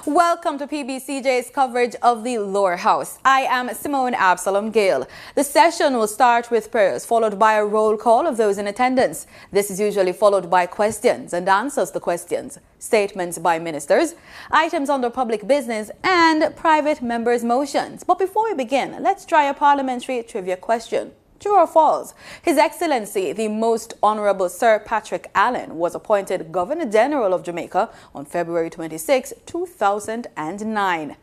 Welcome to PBCJ's coverage of the lower house. I am Simone Absalom Gale. The session will start with prayers, followed by a roll call of those in attendance. This is usually followed by questions and answers to questions, statements by ministers, items under public business, and private members' motions. But before we begin, let's try a parliamentary trivia question. True or false? His Excellency, the Most Honorable Sir Patrick Allen, was appointed Governor-General of Jamaica on February 26, 2009.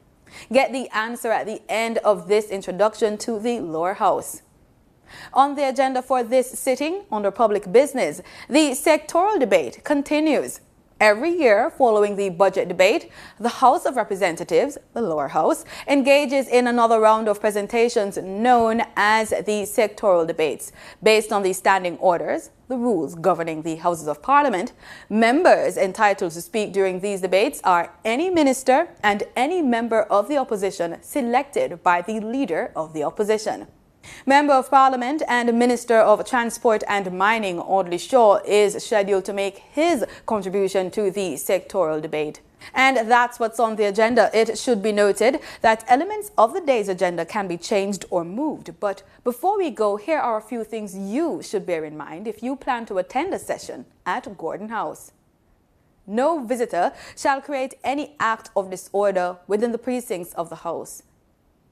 Get the answer at the end of this introduction to the lower house. On the agenda for this sitting, under public business, the sectoral debate continues. Every year, following the budget debate, the House of Representatives, the lower house, engages in another round of presentations known as the sectoral debates. Based on the standing orders, the rules governing the Houses of Parliament, members entitled to speak during these debates are any minister and any member of the opposition selected by the leader of the opposition. Member of Parliament and Minister of Transport and Mining Audley is scheduled to make his contribution to the sectoral debate. And that's what's on the agenda. It should be noted that elements of the day's agenda can be changed or moved. But before we go, here are a few things you should bear in mind if you plan to attend a session at Gordon House. No visitor shall create any act of disorder within the precincts of the House.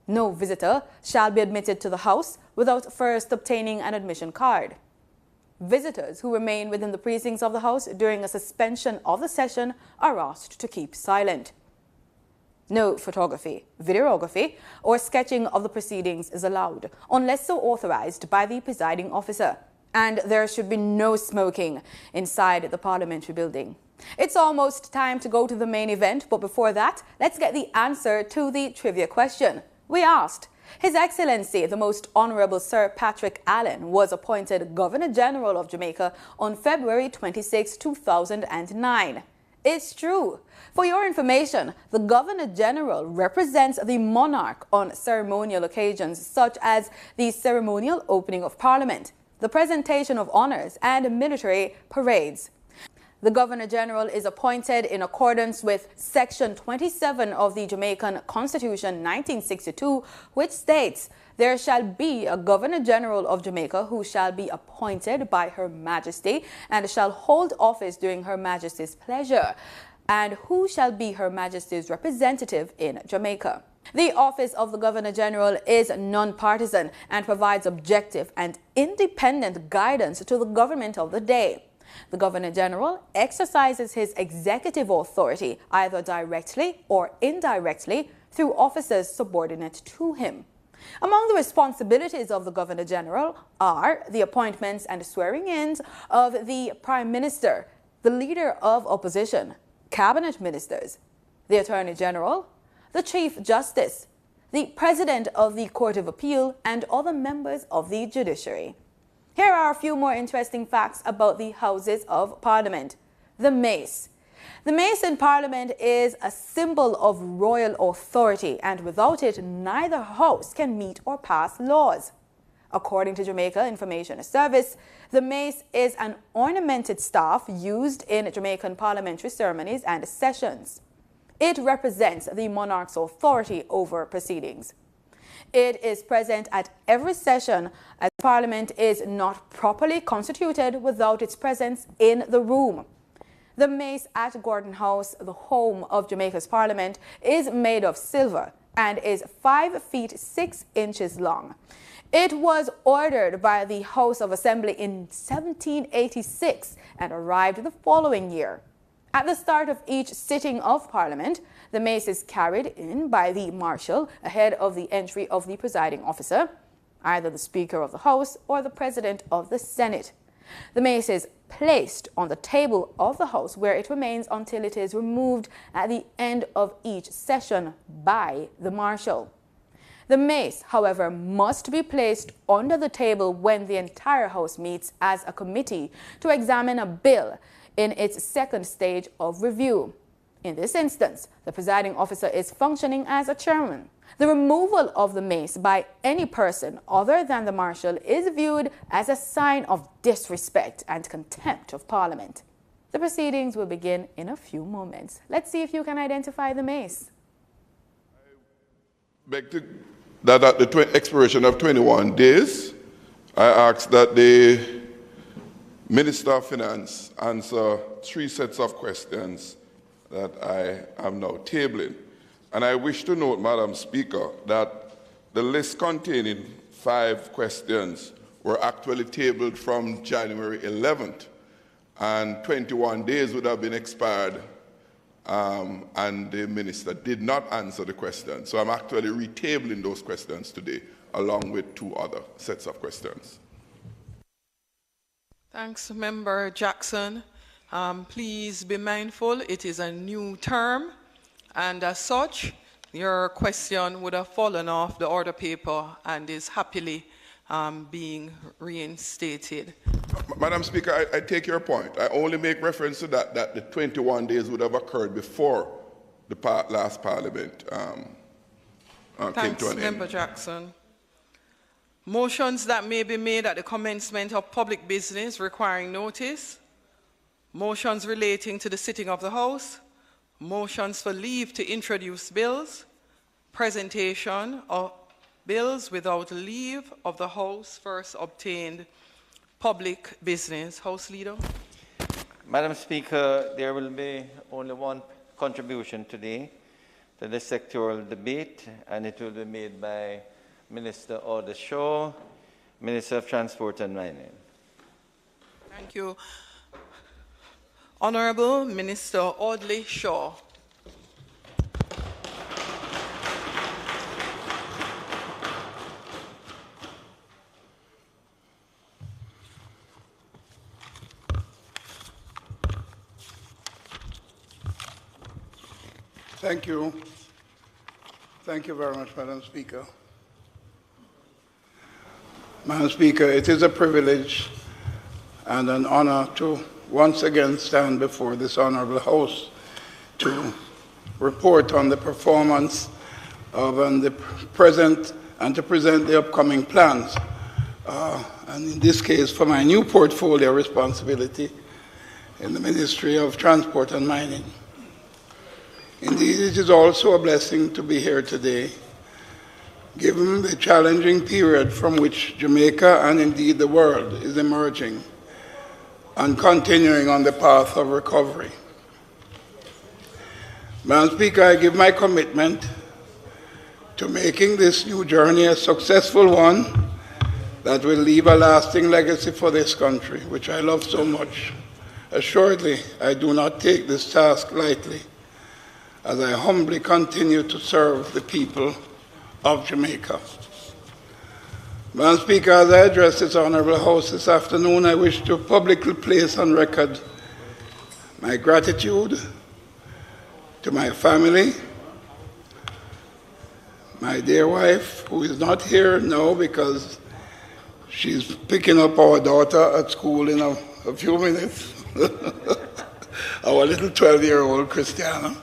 No visitor shall be admitted to the House without first obtaining an admission card. Visitors who remain within the precincts of the House during a suspension of the session are asked to keep silent. No photography, videography, or sketching of the proceedings is allowed, unless so authorized by the presiding officer. And there should be no smoking inside the parliamentary building. It's almost time to go to the main event, but before that, let's get the answer to the trivia question. We asked, His Excellency, the Most Honorable Sir Patrick Allen, was appointed Governor-General of Jamaica on February 26, 2009. It's true. For your information, the Governor-General represents the monarch on ceremonial occasions such as the ceremonial opening of Parliament, the presentation of honors, and military parades. The Governor-General is appointed in accordance with Section 27 of the Jamaican Constitution 1962, which states, "There shall be a Governor-General of Jamaica who shall be appointed by Her Majesty and shall hold office during Her Majesty's pleasure, and who shall be Her Majesty's representative in Jamaica." The office of the Governor-General is non-partisan and provides objective and independent guidance to the government of the day. The Governor-General exercises his executive authority either directly or indirectly through officers subordinate to him. Among the responsibilities of the Governor-General are the appointments and swearing-ins of the Prime Minister, the Leader of Opposition, Cabinet Ministers, the Attorney General, the Chief Justice, the President of the Court of Appeal, and other members of the judiciary. Here are a few more interesting facts about the Houses of Parliament. The mace. The mace in Parliament is a symbol of royal authority, and without it, neither house can meet or pass laws. According to Jamaica Information Service, the mace is an ornamented staff used in Jamaican parliamentary ceremonies and sessions. It represents the monarch's authority over proceedings. It is present at every session as Parliament is not properly constituted without its presence in the room. The mace at Gordon House, the home of Jamaica's Parliament, is made of silver and is 5 feet 6 inches long. It was ordered by the House of Assembly in 1786 and arrived the following year. At the start of each sitting of Parliament, the mace is carried in by the Marshal ahead of the entry of the presiding officer, either the Speaker of the House or the President of the Senate. The mace is placed on the table of the House, where it remains until it is removed at the end of each session by the Marshal. The mace, however, must be placed under the table when the entire House meets as a committee to examine a bill in its second stage of review. In this instance, the presiding officer is functioning as a chairman. The removal of the mace by any person other than the Marshal is viewed as a sign of disrespect and contempt of Parliament. The proceedings will begin in a few moments. Let's see if you can identify the mace. That at the expiration of 21 days, I ask that the Minister of Finance answer 3 sets of questions that I am now tabling. And I wish to note, Madam Speaker, that the list containing 5 questions were actually tabled from January 11th, and 21 days would have been expired, and the Minister did not answer the question. So I'm actually retabling those questions today, along with 2 other sets of questions. Thanks, Member Jackson. Please be mindful, it is a new term, and as such, your question would have fallen off the order paper and is happily being reinstated. Madam Speaker, I take your point. I only make reference to that the 21 days would have occurred before the last Parliament came to an end. Member Jackson. Motions that may be made at the commencement of public business requiring notice, motions relating to the sitting of the House, motions for leave to introduce bills, presentation of bills without leave of the House first obtained, public business. House Leader. Madam Speaker, there will be only one contribution today to the sectoral debate, and it will be made by Minister Audley, Minister of Transport and Mining. Thank you. Honorable Minister Audley Shaw. Thank you. Thank you very much, Madam Speaker. Madam Speaker, it is a privilege and an honor to once again stand before this honorable House to report on the performance of the present and to present the upcoming plans. And in this case, for my new portfolio responsibility in the Ministry of Transport and Mining. Indeed, it is also a blessing to be here today, given the challenging period from which Jamaica and indeed the world is emerging and continuing on the path of recovery. Madam Speaker, I give my commitment to making this new journey a successful one that will leave a lasting legacy for this country, which I love so much. Assuredly, I do not take this task lightly, as I humbly continue to serve the people of Jamaica. Madam Speaker, as I address this honorable House this afternoon, I wish to publicly place on record my gratitude to my family, my dear wife, who is not here now because she's picking up our daughter at school in a few minutes, our little 12-year-old Christiana.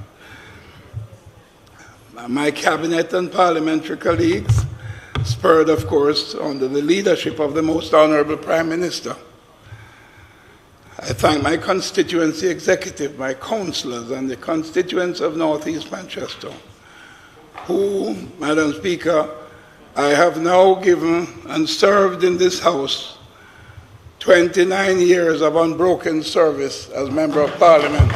My cabinet and parliamentary colleagues, spurred, of course, under the leadership of the Most Honourable Prime Minister. I thank my constituency executive, my councillors, and the constituents of North East Manchester, who, Madam Speaker, I have now given and served in this House 29 years of unbroken service as Member of Parliament.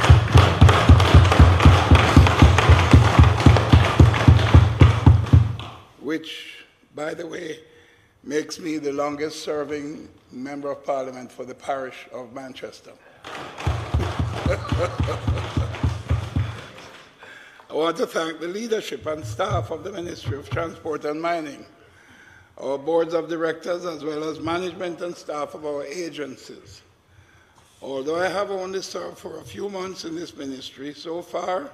Which, by the way, makes me the longest serving Member of Parliament for the parish of Manchester. I want to thank the leadership and staff of the Ministry of Transport and Mining, our boards of directors, as well as management and staff of our agencies. Although I have only served for a few months in this ministry, so far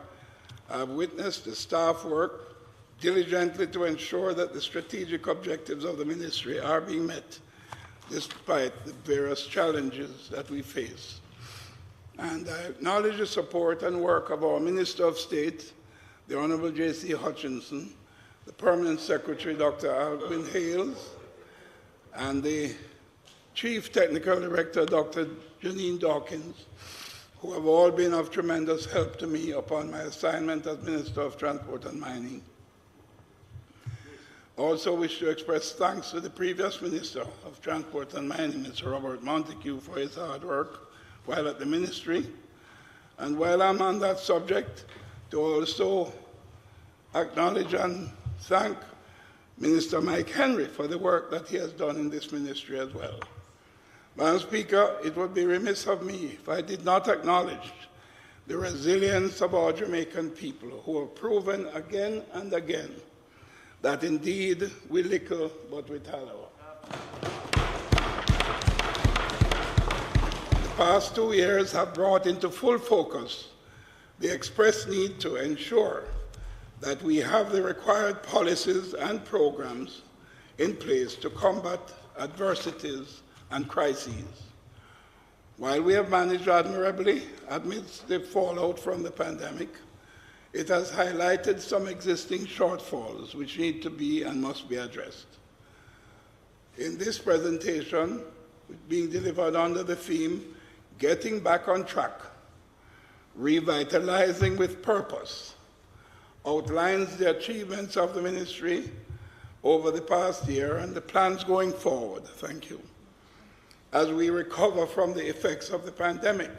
I have witnessed the staff work diligently to ensure that the strategic objectives of the ministry are being met, despite the various challenges that we face. And I acknowledge the support and work of our Minister of State, the Honourable J.C. Hutchinson, the Permanent Secretary, Dr. Alvin Hales, and the Chief Technical Director, Dr. Janine Dawkins, who have all been of tremendous help to me upon my assignment as Minister of Transport and Mining. I also wish to express thanks to the previous Minister of Transport and Mining, Mr. Robert Montague, for his hard work while at the Ministry. And while I'm on that subject, to also acknowledge and thank Minister Mike Henry for the work that he has done in this ministry as well. Madam Speaker, it would be remiss of me if I did not acknowledge the resilience of our Jamaican people, who have proven again and again that indeed we lickle but we tallow. The past 2 years have brought into full focus the express need to ensure that we have the required policies and programs in place to combat adversities and crises. While we have managed admirably amidst the fallout from the pandemic, it has highlighted some existing shortfalls which need to be and must be addressed. In this presentation, being delivered under the theme, Getting Back on Track, Revitalizing with Purpose, outlines the achievements of the ministry over the past year and the plans going forward. Thank you. As we recover from the effects of the pandemic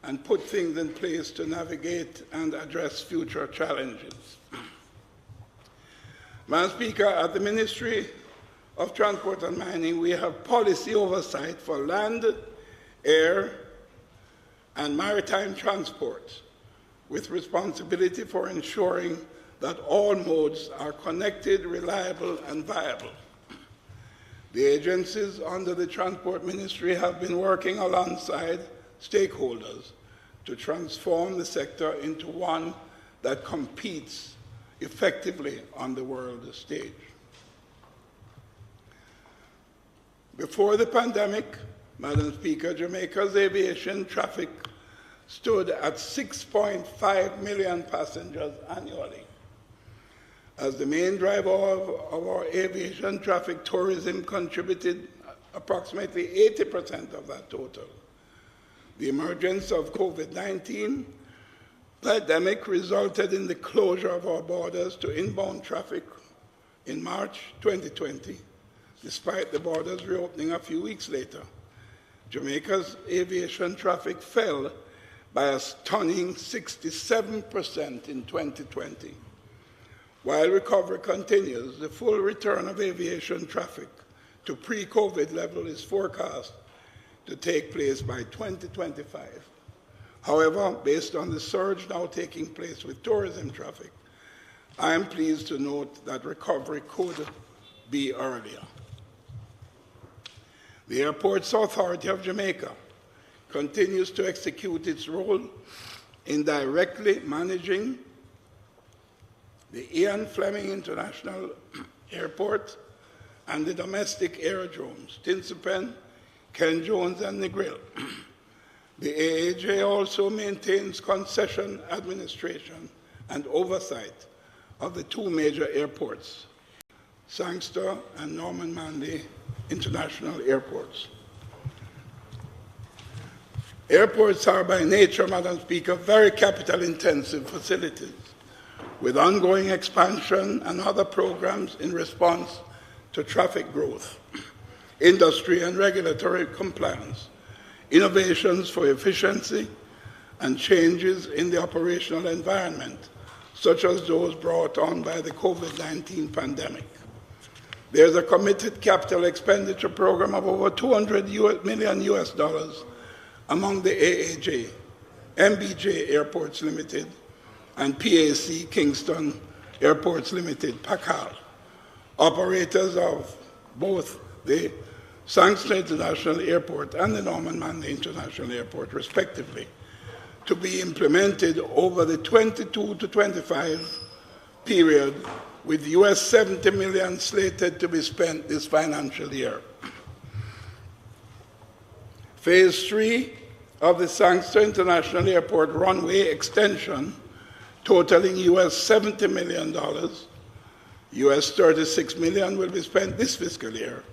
and put things in place to navigate and address future challenges. Madam Speaker, at the Ministry of Transport and Mining, we have policy oversight for land, air, and maritime transport, with responsibility for ensuring that all modes are connected, reliable, and viable. The agencies under the Transport Ministry have been working alongside stakeholders to transform the sector into one that competes effectively on the world stage. Before the pandemic, Madam Speaker, Jamaica's aviation traffic stood at 6.5 million passengers annually. As the main driver of our aviation traffic, tourism contributed approximately 80% of that total. The emergence of COVID-19 pandemic resulted in the closure of our borders to inbound traffic in March 2020, despite the borders reopening a few weeks later. Jamaica's aviation traffic fell by a stunning 67% in 2020. While recovery continues, the full return of aviation traffic to pre-COVID level is forecast to take place by 2025. However, based on the surge now taking place with tourism traffic, I am pleased to note that recovery could be earlier. The Airports Authority of Jamaica continues to execute its role in directly managing the Ian Fleming International Airport and the domestic aerodromes, Tinsipen, Ken Jones, and Negril. The AAJ also maintains concession administration and oversight of the two major airports, Sangster and Norman Manley International Airports. Airports are by nature, Madam Speaker, very capital-intensive facilities with ongoing expansion and other programs in response to traffic growth, industry and regulatory compliance, innovations for efficiency, and changes in the operational environment, such as those brought on by the COVID-19 pandemic. There's a committed capital expenditure program of over $200 million among the AAJ, MBJ Airports Limited, and PAC Kingston Airports Limited, PACAL, operators of both the Sangster International Airport and the Norman Manley International Airport, respectively, to be implemented over the 22 to 25 period, with US $70 million slated to be spent this financial year. Phase 3 of the Sangster International Airport runway extension, totaling US $70 million, US $36 million will be spent this fiscal year,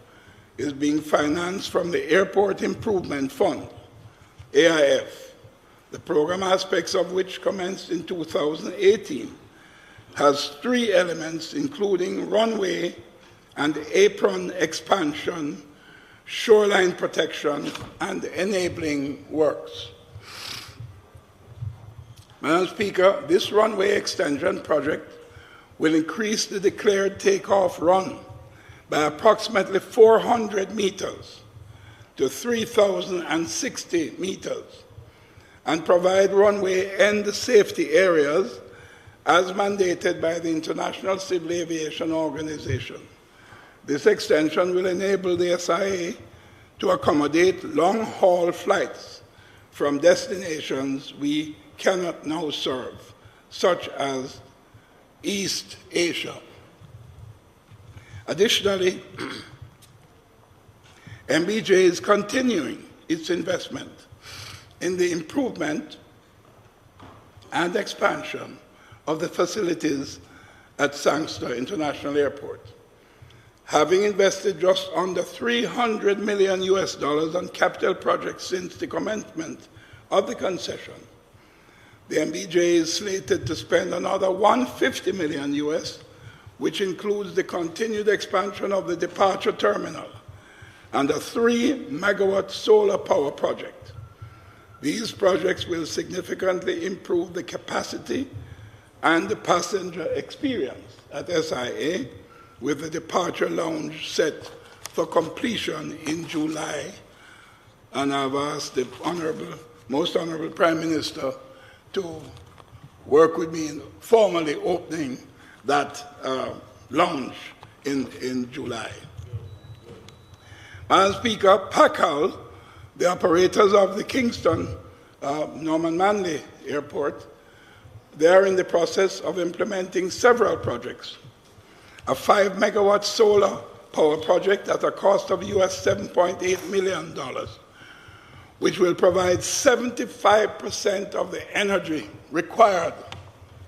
is being financed from the Airport Improvement Fund, AIF, the program aspects of which commenced in 2018, has 3 elements, including runway and apron expansion, shoreline protection, and enabling works. Madam Speaker, this runway extension project will increase the declared takeoff run by approximately 400 meters to 3,060 meters and provide runway end safety areas as mandated by the International Civil Aviation Organization. This extension will enable the SIA to accommodate long-haul flights from destinations we cannot now serve, such as East Asia. Additionally, MBJ is continuing its investment in the improvement and expansion of the facilities at Sangster International Airport. Having invested just under $300 million on capital projects since the commencement of the concession, the MBJ is slated to spend another $150 million, which includes the continued expansion of the departure terminal and a 3-megawatt solar power project. These projects will significantly improve the capacity and the passenger experience at SIA, with the departure lounge set for completion in July. And I've asked the Most Honorable Prime Minister to work with me in formally opening that lounge in July. Madam Speaker, PACAL, the operators of the Kingston Norman Manley Airport, they are in the process of implementing several projects. A 5-megawatt solar power project at a cost of US $7.8 million, which will provide 75% of the energy required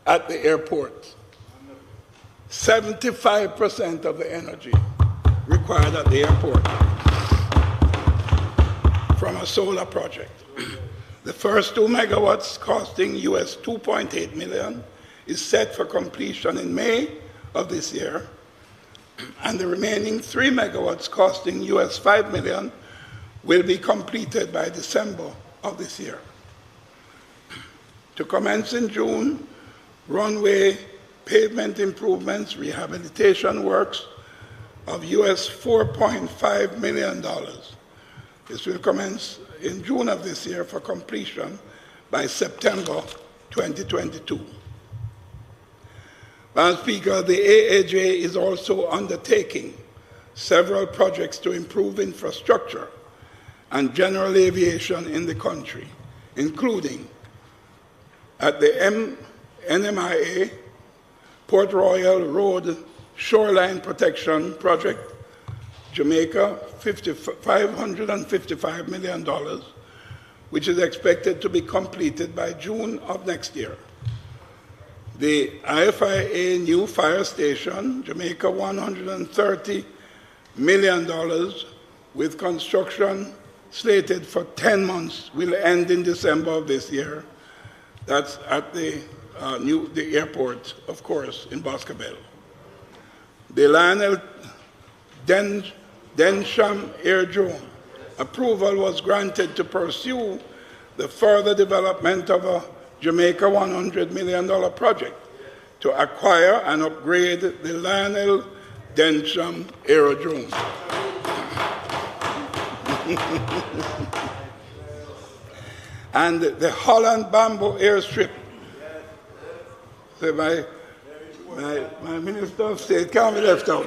at the airport. 75% of the energy required at the airport from a solar project. The first 2 megawatts, costing US $2.8 million, is set for completion in May of this year, and the remaining 3 megawatts, costing US $5 million, will be completed by December of this year. To commence in June, runway pavement improvements, rehabilitation works of US $4.5 million. This will commence in June of this year for completion by September 2022. Madam Speaker, the AAJ is also undertaking several projects to improve infrastructure and general aviation in the country, including at the NMIA Port Royal Road Shoreline Protection Project, Jamaica, $555 million, which is expected to be completed by June of next year. The IFIA new fire station, Jamaica, $130 million, with construction slated for 10 months, will end in December of this year. That's at the airport, of course, in Boscobel. The Lionel Densham Airdrome approval was granted to pursue the further development of a Jamaica $100 million project to acquire and upgrade the Lionel Densham Aerodrome. And the Holland Bamboo Airstrip. So my Minister of State can't be left out.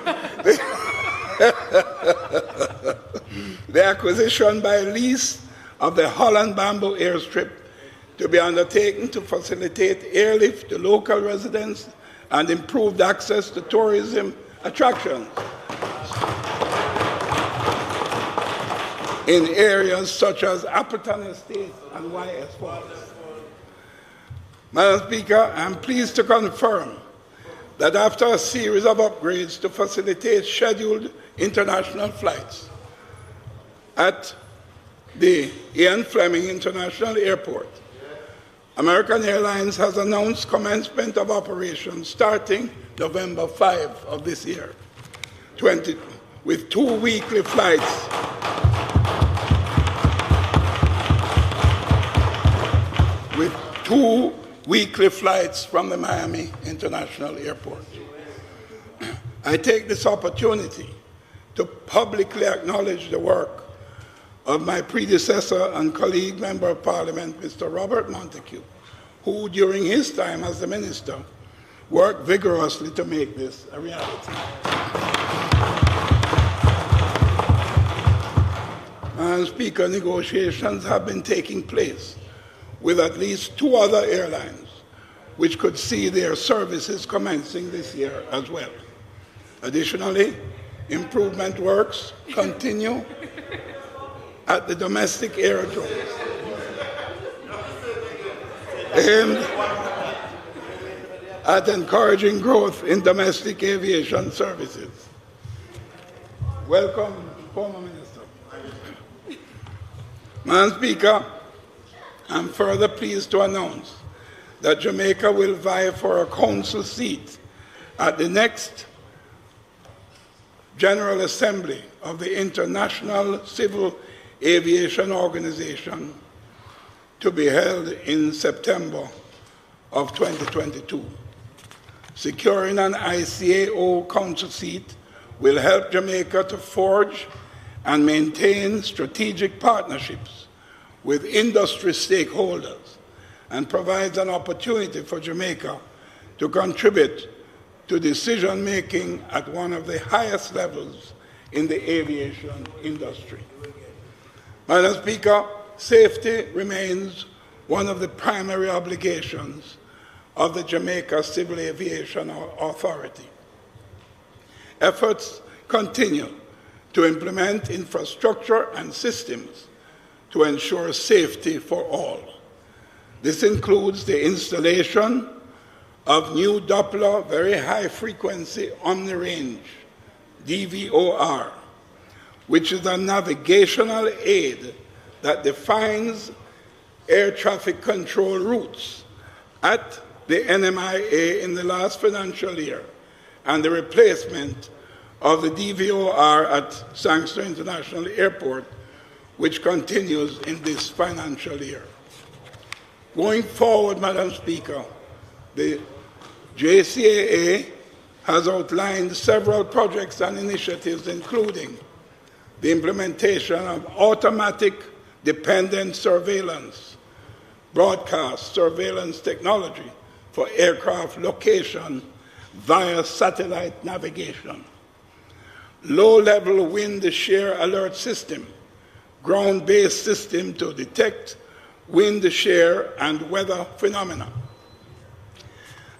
The acquisition by lease of the Holland Bamboo Airstrip to be undertaken to facilitate airlift to local residents and improved access to tourism attractions in areas such as Appleton Estate and YS Falls. Madam Speaker, I am pleased to confirm that after a series of upgrades to facilitate scheduled international flights at the Ian Fleming International Airport, American Airlines has announced commencement of operations starting November 5 of this year, with 2 weekly flights from the Miami International Airport. I take this opportunity to publicly acknowledge the work of my predecessor and colleague Member of Parliament, Mr. Robert Montague, who during his time as the Minister worked vigorously to make this a reality. Madam Speaker, negotiations have been taking place with at least 2 other airlines, which could see their services commencing this year as well. Additionally, improvement works continue at the domestic aerodromes, aimed at encouraging growth in domestic aviation services. Welcome, former Minister. Madam Speaker, I'm further pleased to announce that Jamaica will vie for a council seat at the next General Assembly of the International Civil Aviation Organization to be held in September of 2022. Securing an ICAO council seat will help Jamaica to forge and maintain strategic partnerships with industry stakeholders and provides an opportunity for Jamaica to contribute to decision-making at one of the highest levels in the aviation industry. Madam Speaker, safety remains one of the primary obligations of the Jamaica Civil Aviation Authority. Efforts continue to implement infrastructure and systems to ensure safety for all. This includes the installation of new Doppler Very High Frequency Omni-Range, DVOR, which is a navigational aid that defines air traffic control routes at the NMIA in the last financial year, and the replacement of the DVOR at Sangster International Airport, which continues in this financial year. Going forward, Madam Speaker, the JCAA has outlined several projects and initiatives, including the implementation of automatic dependent surveillance, broadcast surveillance technology for aircraft location via satellite navigation, low-level wind shear alert system, ground-based system to detect wind shear and weather phenomena,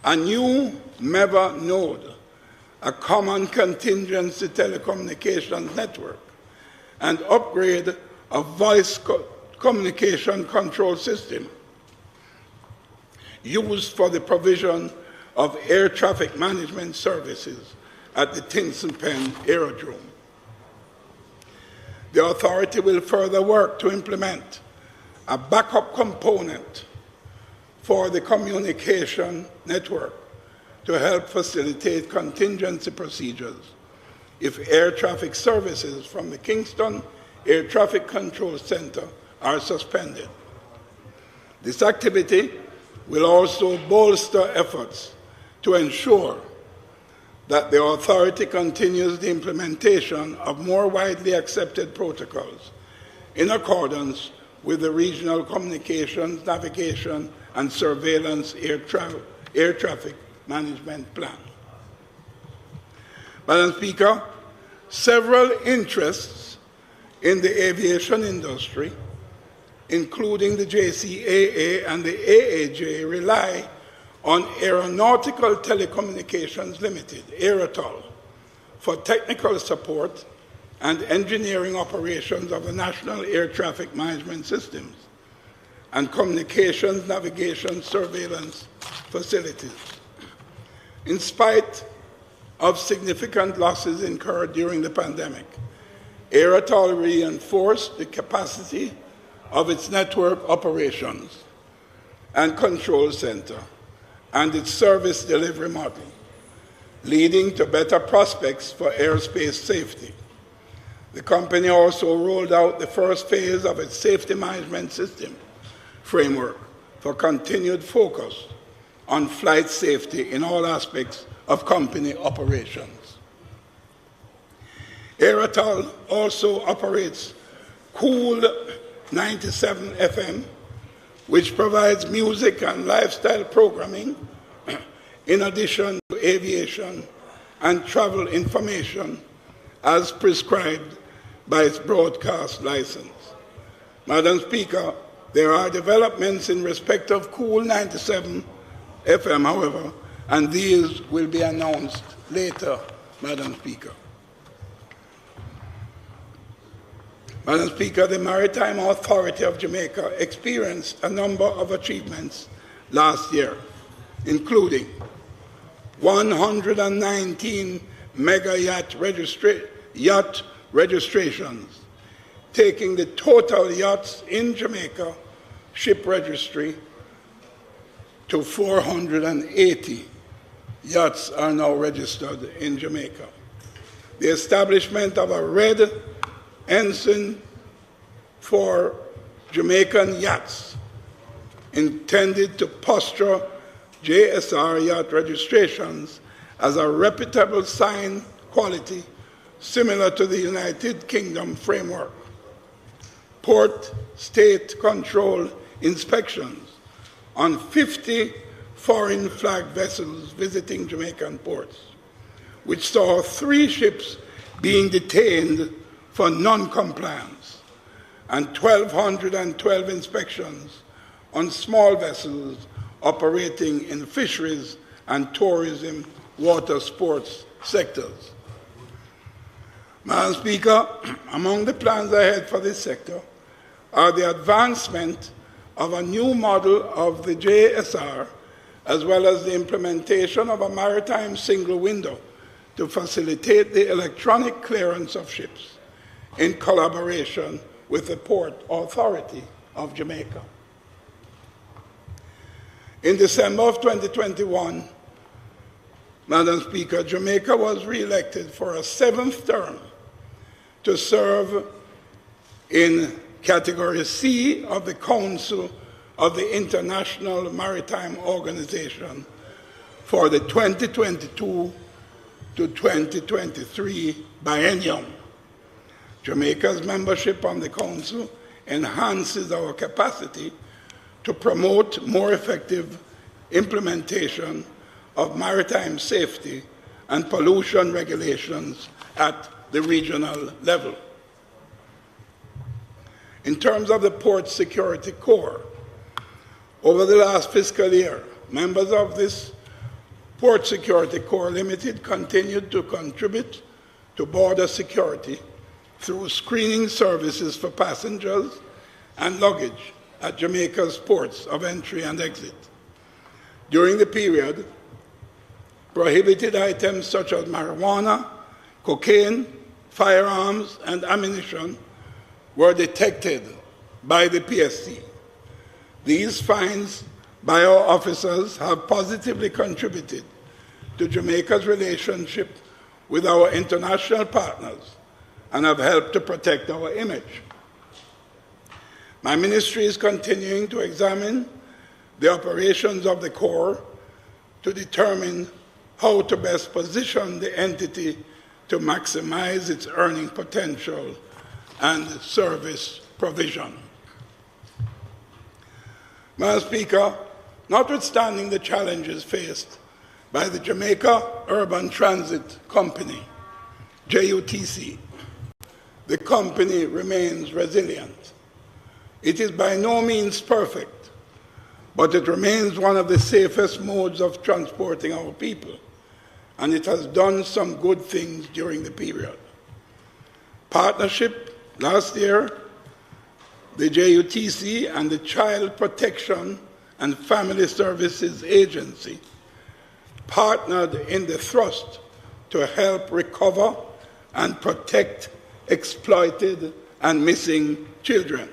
a new MEVA node, a common contingency telecommunications network, and upgrade of voice communication control system used for the provision of air traffic management services at the Tinson Pen Aerodrome. The authority will further work to implement a backup component for the communication network to help facilitate contingency procedures if air traffic services from the Kingston Air Traffic Control Center are suspended. This activity will also bolster efforts to ensure that the authority continues the implementation of more widely accepted protocols in accordance with the Regional Communications, Navigation, and Surveillance Air Traffic Management Plan. Madam Speaker, several interests in the aviation industry, including the JCAA and the AAJ, rely on Aeronautical Telecommunications Limited, AEROTOL, for technical support and engineering operations of the National Air Traffic Management Systems and communications, navigation, surveillance facilities. In spite of significant losses incurred during the pandemic, AEROTOL reinforced the capacity of its network operations. and Control Center and its service delivery model, leading to better prospects for airspace safety. The company also rolled out the first phase of its safety management system framework for continued focus on flight safety in all aspects of company operations. Aerotal also operates Cool 97 FM, which provides music and lifestyle programming in addition to aviation and travel information as prescribed by its broadcast license. Madam Speaker, there are developments in respect of Cool 97 FM, however, and these will be announced later, Madam Speaker. Madam Speaker, the Maritime Authority of Jamaica experienced a number of achievements last year, including 119 mega yacht registrations, taking the total yachts in Jamaica ship registry to 480 yachts are now registered in Jamaica. The establishment of a red ensign for Jamaican yachts intended to posture JSR yacht registrations as a reputable sign quality similar to the United Kingdom framework. Port state control inspections on 50 foreign flag vessels visiting Jamaican ports, which saw 3 ships being detained for non-compliance and 1,212 inspections on small vessels operating in fisheries and tourism water sports sectors. Madam Speaker, among the plans ahead for this sector are the advancement of a new model of the JSR, as well as the implementation of a maritime single window to facilitate the electronic clearance of ships in collaboration with the Port Authority of Jamaica. In December of 2021, Madam Speaker, Jamaica was re-elected for a 7th term to serve in Category C of the Council of the International Maritime Organization for the 2022 to 2023 biennium. Jamaica's membership on the Council enhances our capacity to promote more effective implementation of maritime safety and pollution regulations at the regional level. In terms of the Port Security Corps, over the last fiscal year, members of this Port Security Corps Limited continued to contribute to border security through screening services for passengers and luggage at Jamaica's ports of entry and exit. During the period, prohibited items such as marijuana, cocaine, firearms, and ammunition were detected by the PSC. These finds by our officers have positively contributed to Jamaica's relationship with our international partners and have helped to protect our image. My ministry is continuing to examine the operations of the Corps to determine how to best position the entity to maximize its earning potential and service provision. Madam Speaker, notwithstanding the challenges faced by the Jamaica Urban Transit Company, JUTC, the company remains resilient. It is by no means perfect, but it remains one of the safest modes of transporting our people, and it has done some good things during the period. Partnership last year, the JUTC and the Child Protection and Family Services Agency partnered in the thrust to help recover and protect exploited and missing children.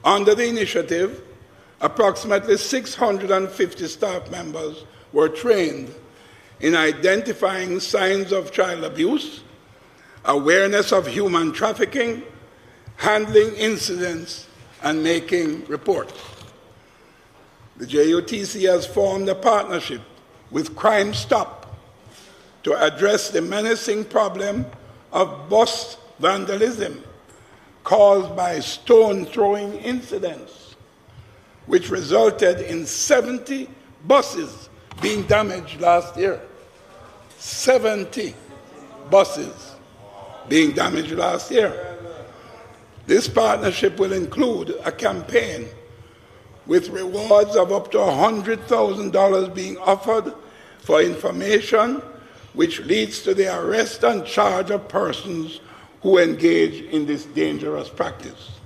Under the initiative, approximately 650 staff members were trained in identifying signs of child abuse, awareness of human trafficking, handling incidents, and making reports. The JUTC has formed a partnership with Crime Stop to address the menacing problem of bus vandalism caused by stone-throwing incidents, which resulted in 70 buses being damaged last year. 70 buses being damaged last year. This partnership will include a campaign with rewards of up to $100,000 being offered for information which leads to the arrest and charge of persons who engage in this dangerous practice.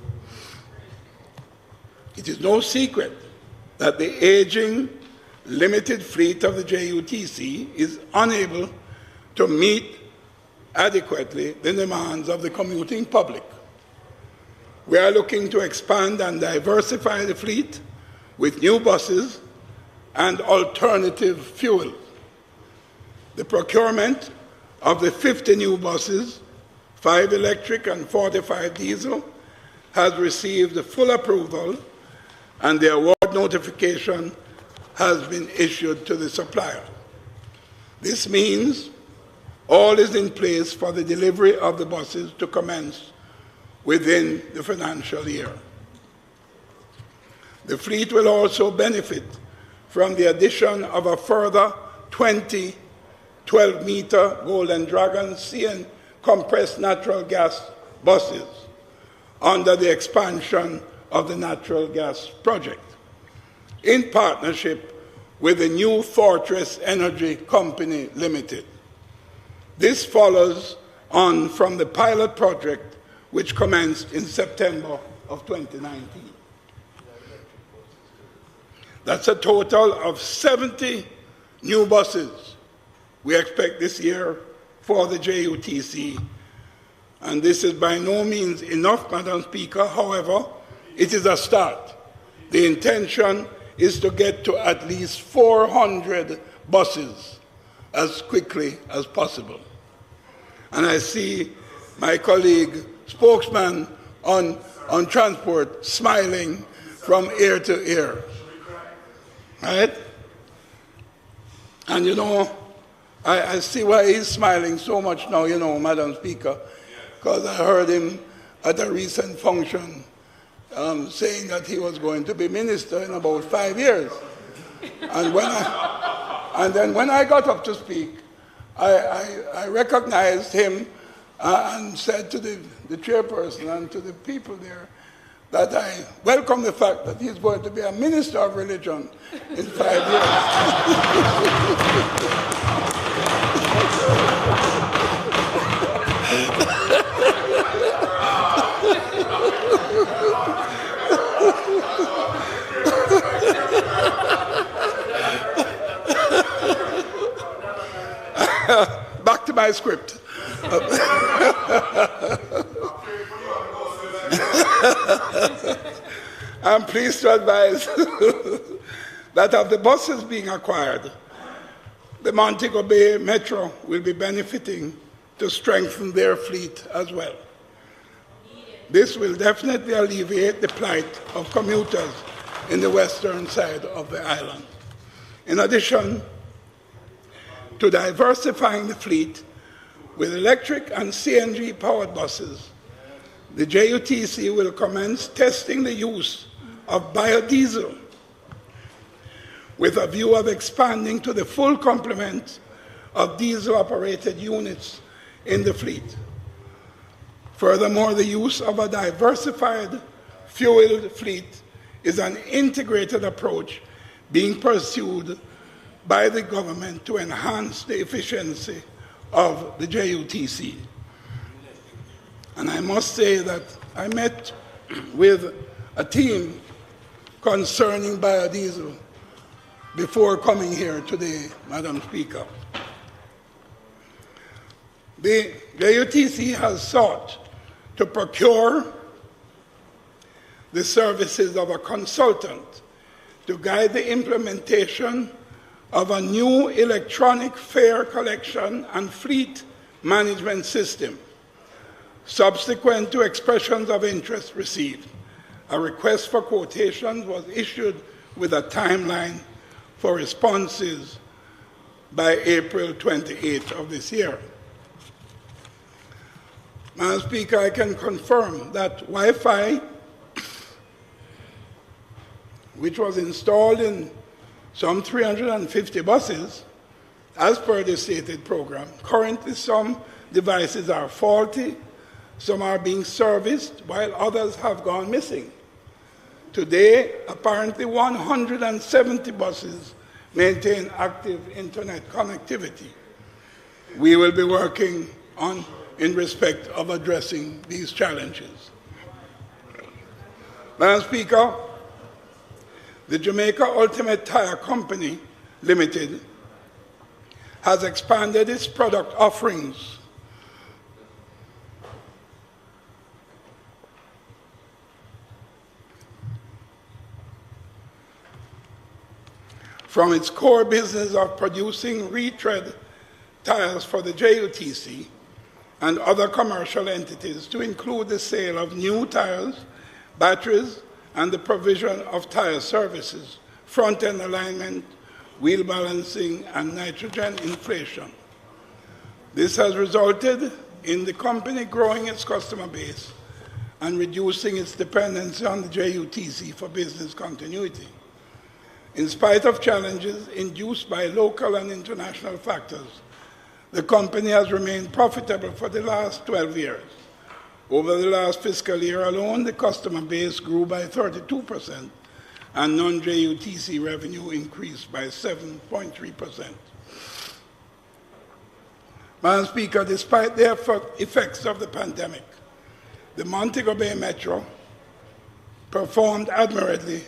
It is no secret that the aging, limited fleet of the JUTC is unable to meet adequately the demands of the commuting public. We are looking to expand and diversify the fleet with new buses and alternative fuel. The procurement of the 50 new buses, 5 electric and 45 diesel, has received full approval, and the award notification has been issued to the supplier. This means all is in place for the delivery of the buses to commence within the financial year. The fleet will also benefit from the addition of a further 20 12-meter Golden Dragon CN compressed natural gas buses under the expansion of the natural gas project, in partnership with the New Fortress Energy Company Limited. This follows on from the pilot project which commenced in September of 2019. That's a total of 70 new buses we expect this year for the JUTC. And this is by no means enough, Madam Speaker. However, it is a start. The intention is to get to at least 400 buses as quickly as possible. And I see my colleague, spokesman on transport, smiling from ear to ear. Right? And you know, I see why he's smiling so much now, you know, Madam Speaker, because I heard him at a recent function saying that he was going to be minister in about 5 years. And then when I got up to speak, I recognized him and said to the chairperson and to the people there that I welcome the fact that he's going to be a minister of religion in 5 years. Back to my script. I'm pleased to advise that of the buses being acquired, the Montego Bay Metro will be benefiting to strengthen their fleet as well. This will definitely alleviate the plight of commuters in the western side of the island. In addition to diversifying the fleet with electric and CNG-powered buses, the JUTC will commence testing the use of biodiesel with a view of expanding to the full complement of diesel-operated units in the fleet. Furthermore, the use of a diversified fueled fleet is an integrated approach being pursued by the government to enhance the efficiency of the JUTC. And I must say that I met with a team concerning biodiesel before coming here today, Madam Speaker. The JUTC has sought to procure the services of a consultant to guide the implementation of a new electronic fare collection and fleet management system. Subsequent to expressions of interest received, a request for quotations was issued with a timeline for responses by April 28th of this year. Madam Speaker, I can confirm that Wi-Fi, which was installed in some 350 buses, as per the stated program, currently some devices are faulty, some are being serviced, while others have gone missing. Today, apparently 170 buses maintain active internet connectivity. We will be working in respect of addressing these challenges. Madam Speaker, the Jamaica Ultimate Tire Company Limited has expanded its product offerings from its core business of producing retread tires for the JUTC and other commercial entities to include the sale of new tires, batteries, and the provision of tire services, front-end alignment, wheel balancing, and nitrogen inflation. This has resulted in the company growing its customer base and reducing its dependency on the JUTC for business continuity. In spite of challenges induced by local and international factors, the company has remained profitable for the last 12 years. Over the last fiscal year alone, the customer base grew by 32%, and non-JUTC revenue increased by 7.3%. Madam Speaker, despite the effects of the pandemic, the Montego Bay Metro performed admirably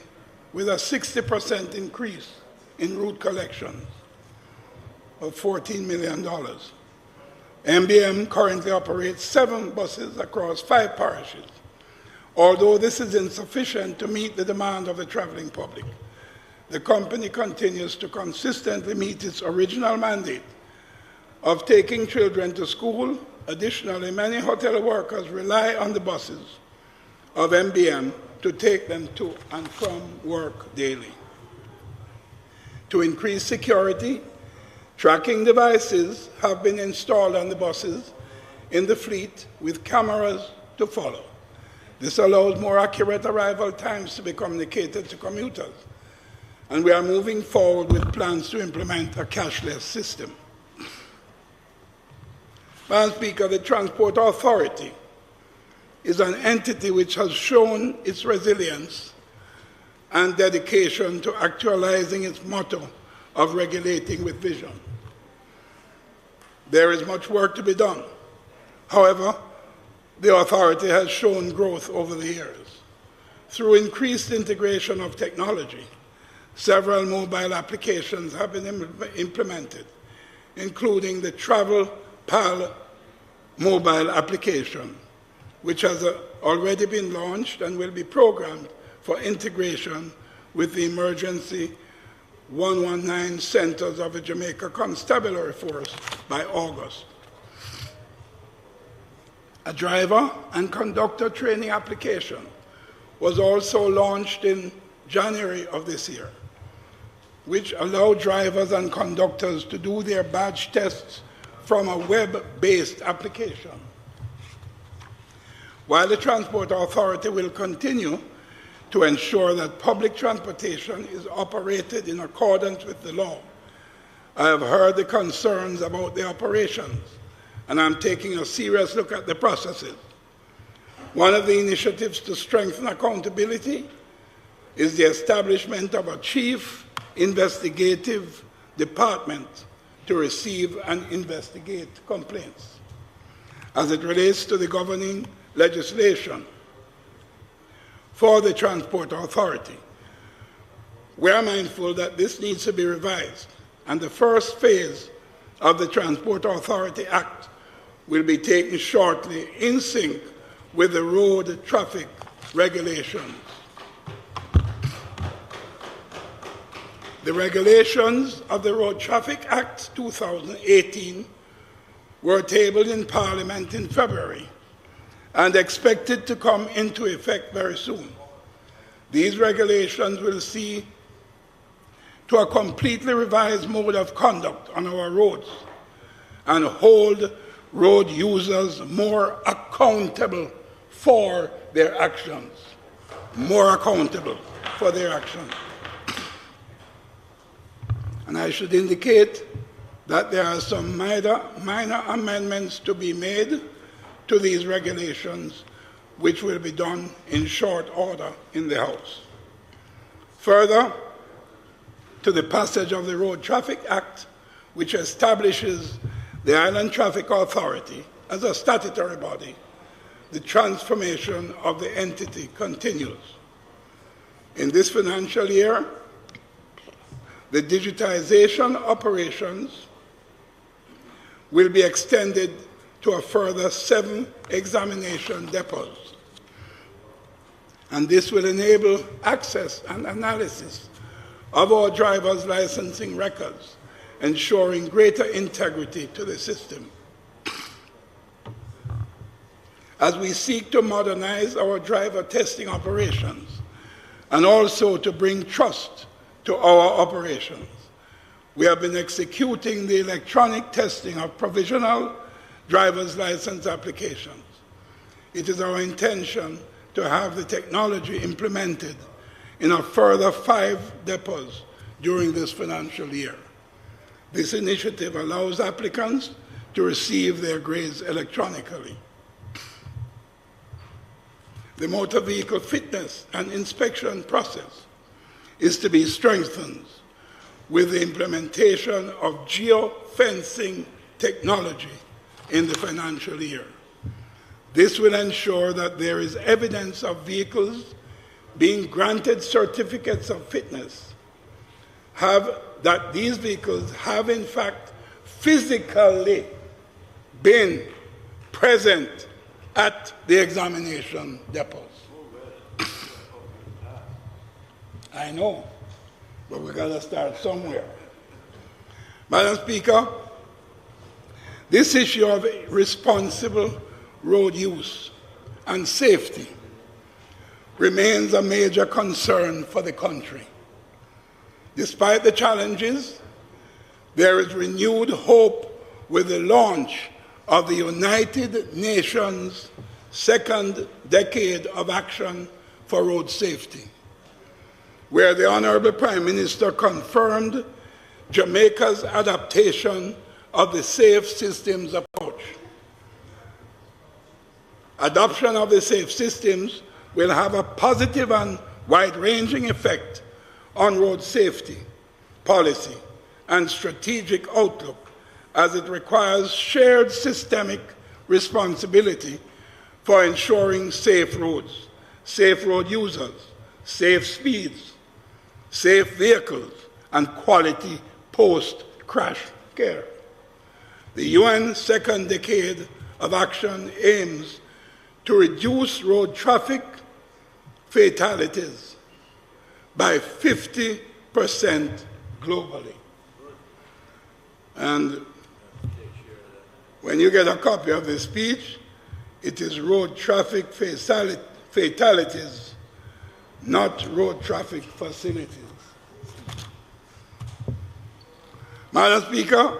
with a 60% increase in route collections of $14 million. MBM currently operates 7 buses across 5 parishes. Although this is insufficient to meet the demand of the traveling public, the company continues to consistently meet its original mandate of taking children to school. Additionally, many hotel workers rely on the buses of MBM to take them to and from work daily. To increase security, tracking devices have been installed on the buses in the fleet with cameras to follow. This allows more accurate arrival times to be communicated to commuters, and we are moving forward with plans to implement a cashless system. Madam Speaker, the Transport Authority is an entity which has shown its resilience and dedication to actualizing its motto of regulating with vision. There is much work to be done. However, the authority has shown growth over the years. Through increased integration of technology, several mobile applications have been implemented, including the Travel PAL mobile application, which has already been launched and will be programmed for integration with the emergency 119 centers of the Jamaica Constabulary Force by August. A driver and conductor training application was also launched in January of this year, which allowed drivers and conductors to do their badge tests from a web-based application. While the Transport Authority will continue to ensure that public transportation is operated in accordance with the law, I have heard the concerns about the operations, and I'm taking a serious look at the processes. One of the initiatives to strengthen accountability is the establishment of a chief investigative department to receive and investigate complaints. As it relates to the governing legislation for the Transport Authority, we are mindful that this needs to be revised, and the first phase of the Transport Authority Act will be taken shortly in sync with the road traffic regulations. The regulations of the Road Traffic Act 2018 were tabled in Parliament in February and expected to come into effect very soon. These regulations will see to a completely revised mode of conduct on our roads and hold road users more accountable for their actions. More accountable for their actions. And I should indicate that there are some minor amendments to be made to these regulations, which will be done in short order in the House. Further, to the passage of the Road Traffic Act, which establishes the Island Traffic Authority as a statutory body, the transformation of the entity continues. In this financial year, the digitization operations will be extended to a further 7 examination depots. And this will enable access and analysis of our drivers' licensing records, ensuring greater integrity to the system. As we seek to modernize our driver testing operations and also to bring trust to our operations, we have been executing the electronic testing of provisional driver's license applications. It is our intention to have the technology implemented in a further 5 depots during this financial year. This initiative allows applicants to receive their grades electronically. The motor vehicle fitness and inspection process is to be strengthened with the implementation of geofencing technology in the financial year. This will ensure that there is evidence of vehicles being granted certificates of fitness, that these vehicles have in fact physically been present at the examination depots. I know, but we got to start somewhere. Madam Speaker, this issue of responsible road use and safety remains a major concern for the country. Despite the challenges, there is renewed hope with the launch of the United Nations Second Decade of Action for Road Safety, where the Honorable Prime Minister confirmed Jamaica's adaptation of the safe systems approach. Adoption of the safe systems will have a positive and wide-ranging effect on road safety, policy, and strategic outlook, as it requires shared systemic responsibility for ensuring safe roads, safe road users, safe speeds, safe vehicles, and quality post-crash care. The UN Second Decade of Action aims to reduce road traffic fatalities by 50% globally. And when you get a copy of the speech, it is road traffic fatalities, not road traffic facilities. Madam Speaker,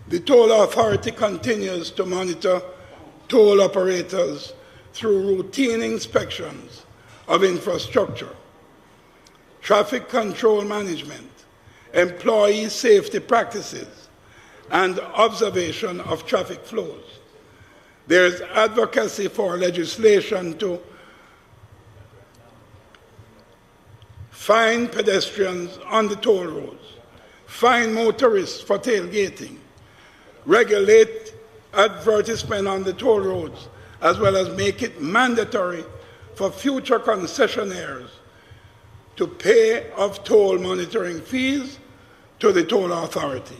the toll authority continues to monitor toll operators through routine inspections of infrastructure, traffic control management, employee safety practices, and observation of traffic flows. There is advocacy for legislation to fine pedestrians on the toll roads, fine motorists for tailgating, regulate advertisement on the toll roads, as well as make it mandatory for future concessionaires to pay of toll monitoring fees to the toll authority.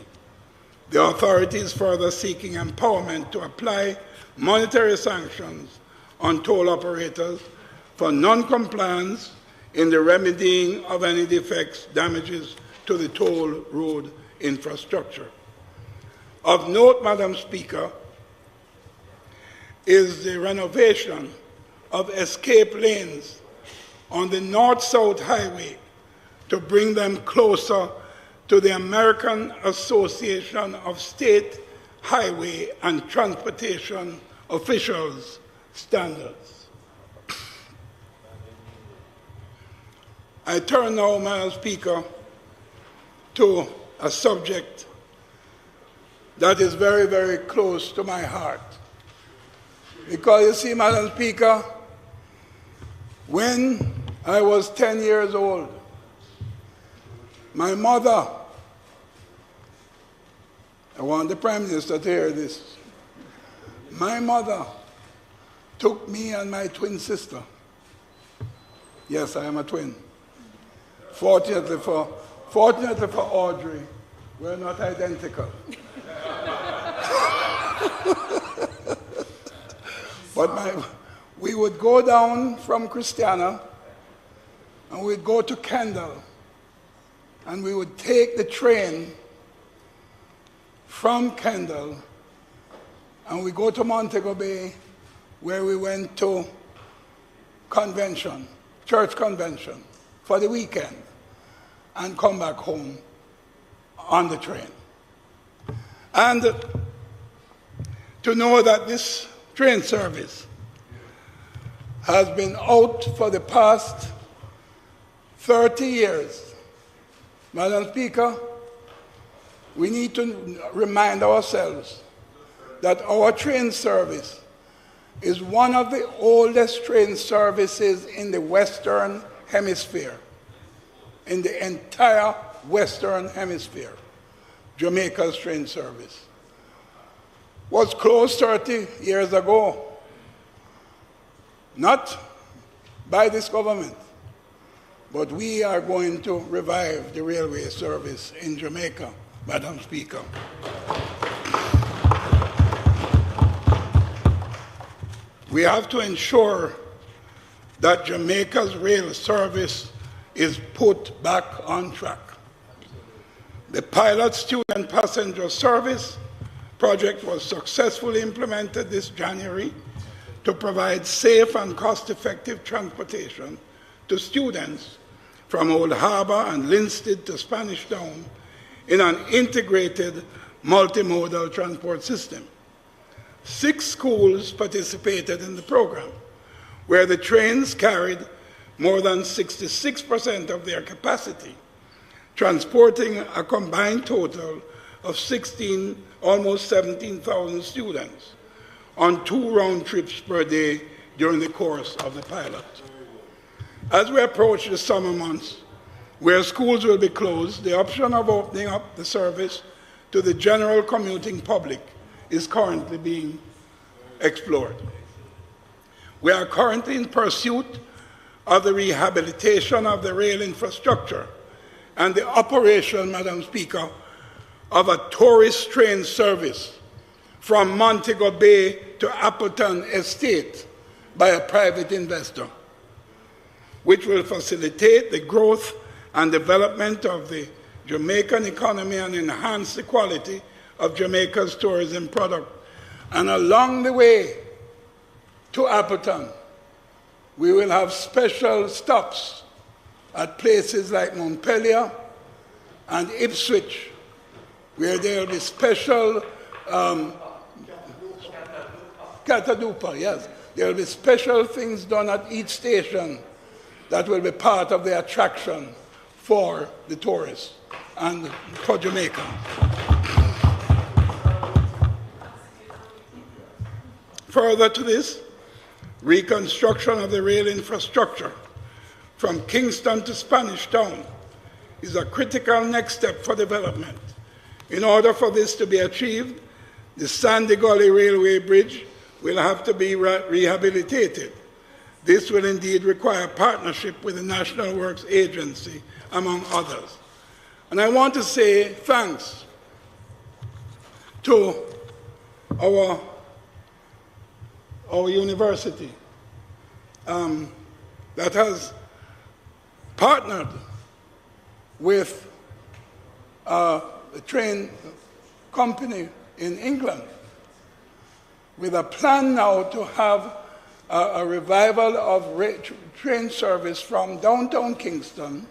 The authority is further seeking empowerment to apply monetary sanctions on toll operators for non-compliance in the remedying of any defects, damages to the toll road infrastructure. Of note, Madam Speaker, is the renovation of escape lanes on the North-South Highway to bring them closer to the American Association of State Highway and Transportation Officials standards. I turn now, Madam Speaker, to a subject that is very, very close to my heart. Because you see, Madam Speaker, when I was 10 years old, my mother, I want the Prime Minister to hear this, my mother took me and my twin sister. Yes, I am a twin. Fortunately for Audrey, we're not identical. But we would go down from Christiana and we'd go to Kendall and we would take the train from Kendall and we go to Montego Bay where we went to convention, church convention for the weekend and come back home on the train. And to know that this train service has been out for the past 30 years. Madam Speaker, we need to remind ourselves that our train service is one of the oldest train services in the Western Hemisphere, in the entire Western Hemisphere. Jamaica's train service was closed 30 years ago, not by this government, but we are going to revive the railway service in Jamaica, Madam Speaker. We have to ensure that Jamaica's rail service is put back on track. The pilot student passenger service project was successfully implemented this January to provide safe and cost-effective transportation to students from Old Harbour and Linstead to Spanish Town in an integrated multimodal transport system. 6 schools participated in the program, where the trains carried more than 66% of their capacity, transporting a combined total of almost 17,000 students on 2 round trips per day during the course of the pilot. As we approach the summer months, where schools will be closed, the option of opening up the service to the general commuting public is currently being explored. We are currently in pursuit of the rehabilitation of the rail infrastructure and the operation, Madam Speaker, of a tourist train service from Montego Bay to Appleton Estate by a private investor, which will facilitate the growth and development of the Jamaican economy and enhance the quality of Jamaica's tourism product. And along the way to Appleton, we will have special stops at places like Montpelier and Ipswich, where there will be special Catadupa, yes. There will be special things done at each station that will be part of the attraction for the tourists and for Jamaica. Further to this, reconstruction of the rail infrastructure from Kingston to Spanish Town is a critical next step for development. In order for this to be achieved, the Sandy Gully Railway Bridge will have to be rehabilitated. This will indeed require partnership with the National Works Agency, among others. And I want to say thanks to our university that has partnered with a train company in England with a plan now to have a revival of train service from downtown Kingston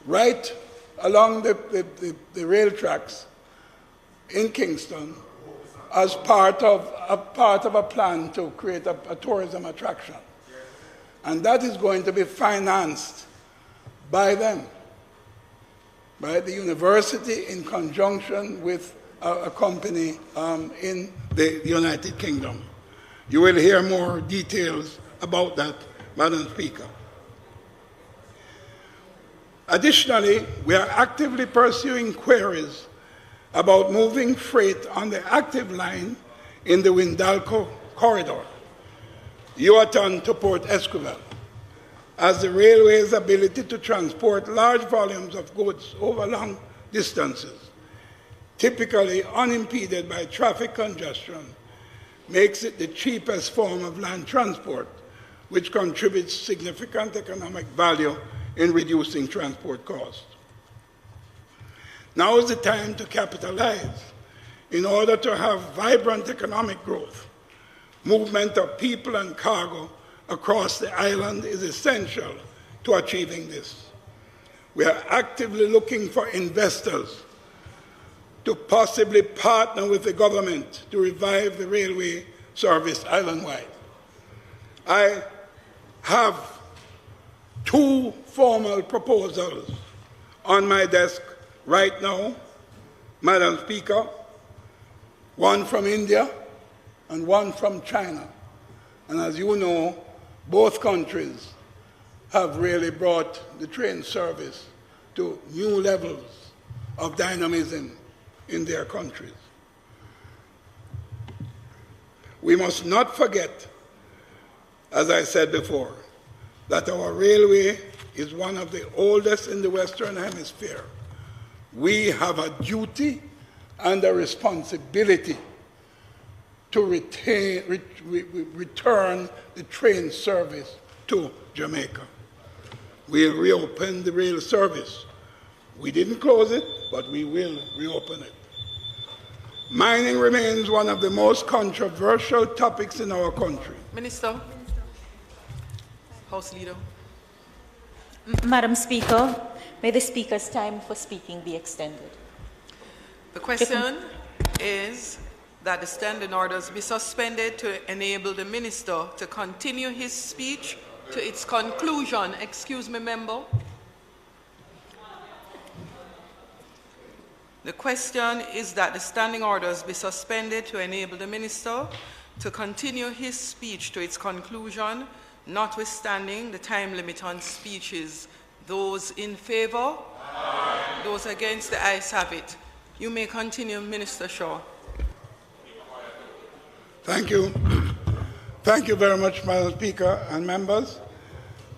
right along the rail tracks in Kingston as part of a plan to create a tourism attraction. And that is going to be financed by them, by the university in conjunction with a company in the United Kingdom. You will hear more details about that, Madam Speaker. Additionally, we are actively pursuing queries about moving freight on the active line in the Windalco corridor, Yuatan to Port Esquivel, as the railway's ability to transport large volumes of goods over long distances, typically unimpeded by traffic congestion, makes it the cheapest form of land transport, which contributes significant economic value in reducing transport costs. Now is the time to capitalize in order to have vibrant economic growth. Movement of people and cargo across the island is essential to achieving this. We are actively looking for investors to possibly partner with the government to revive the railway service island-wide. I have 2 formal proposals on my desk right now, Madam Speaker, one from India and one from China. And as you know, both countries have really brought the train service to new levels of dynamism in their countries. We must not forget, as I said before, that our railway is one of the oldest in the Western Hemisphere. We have a duty and a responsibility to return the train service to Jamaica. We'll reopen the rail service. We didn't close it, but we will reopen it. Mining remains one of the most controversial topics in our country. Minister. House Leader. Madam Speaker, may the Speaker's time for speaking be extended. The question is that the standing orders be suspended to enable the Minister to continue his speech to its conclusion. Excuse me, member. The question is that the standing orders be suspended to enable the Minister to continue his speech to its conclusion, notwithstanding the time limit on speeches. Those in favor? Aye. Those against? The ayes have it. You may continue, Minister Shaw. Thank you. Thank you very much, Madam Speaker and members.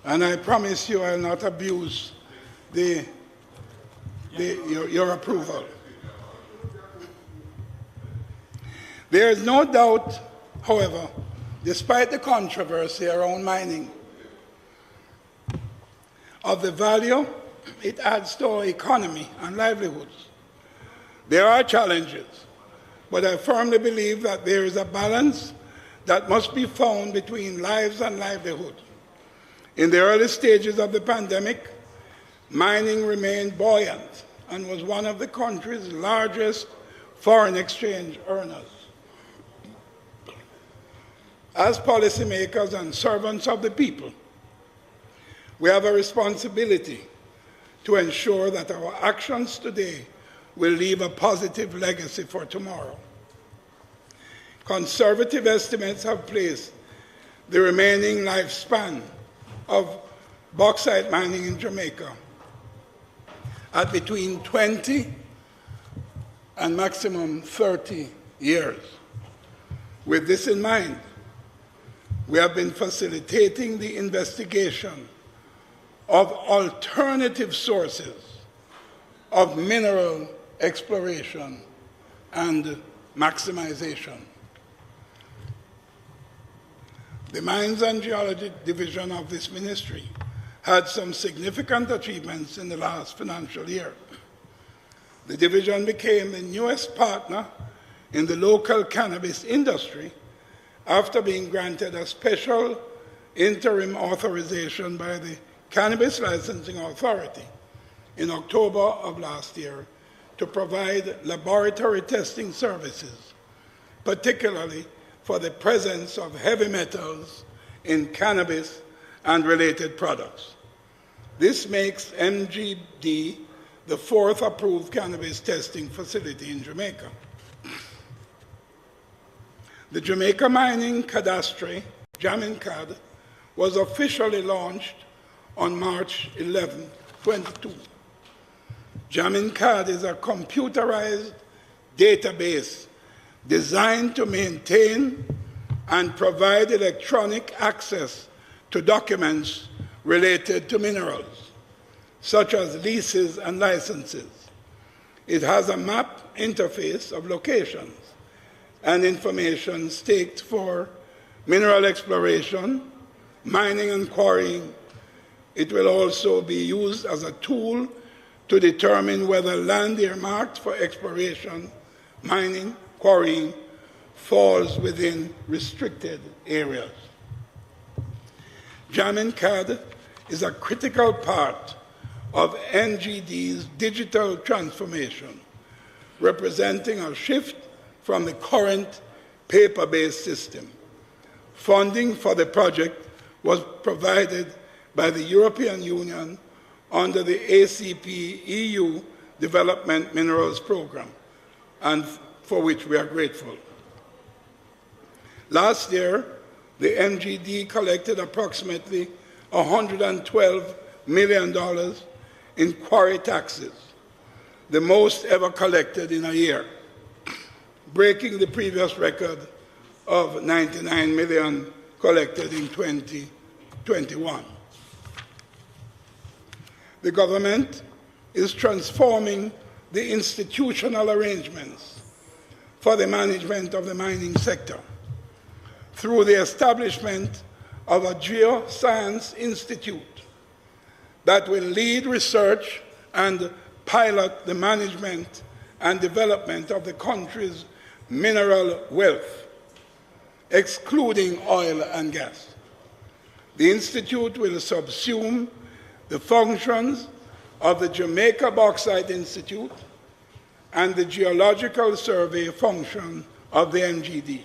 And I promise you I will not abuse your approval. There is no doubt, however, despite the controversy around mining, of the value it adds to our economy and livelihoods. There are challenges, but I firmly believe that there is a balance that must be found between lives and livelihood. In the early stages of the pandemic, mining remained buoyant and was one of the country's largest foreign exchange earners. As policymakers and servants of the people, we have a responsibility to ensure that our actions today will leave a positive legacy for tomorrow. Conservative estimates have placed the remaining lifespan of bauxite mining in Jamaica at between 20 and maximum 30 years. With this in mind, we have been facilitating the investigation of alternative sources of mineral exploration and maximization. The Mines and Geology Division of this ministry had some significant achievements in the last financial year. The division became the newest partner in the local cannabis industry after being granted a special interim authorization by the Cannabis Licensing Authority in October of last year to provide laboratory testing services, particularly for the presence of heavy metals in cannabis and related products. This makes MGD the fourth approved cannabis testing facility in Jamaica. The Jamaica Mining Cadastre, JAMINCAD, was officially launched on March 11, 2022. JAMINCAD is a computerized database designed to maintain and provide electronic access to documents related to minerals, such as leases and licenses. It has a map interface of locations and information staked for mineral exploration, mining and quarrying. It will also be used as a tool to determine whether land earmarked for exploration, mining, quarrying falls within restricted areas. JAMINCAD is a critical part of NGD's digital transformation, representing a shift from the current paper-based system. Funding for the project was provided by the European Union under the ACP EU Development Minerals Program, and for which we are grateful. Last year, the MGD collected approximately $112 million in quarry taxes, the most ever collected in a year, breaking the previous record of $99 million collected in 2021. The government is transforming the institutional arrangements for the management of the mining sector through the establishment of a Geoscience Institute that will lead research and pilot the management and development of the country's mineral wealth, excluding oil and gas. The Institute will subsume the functions of the Jamaica Bauxite Institute and the Geological Survey function of the MGD.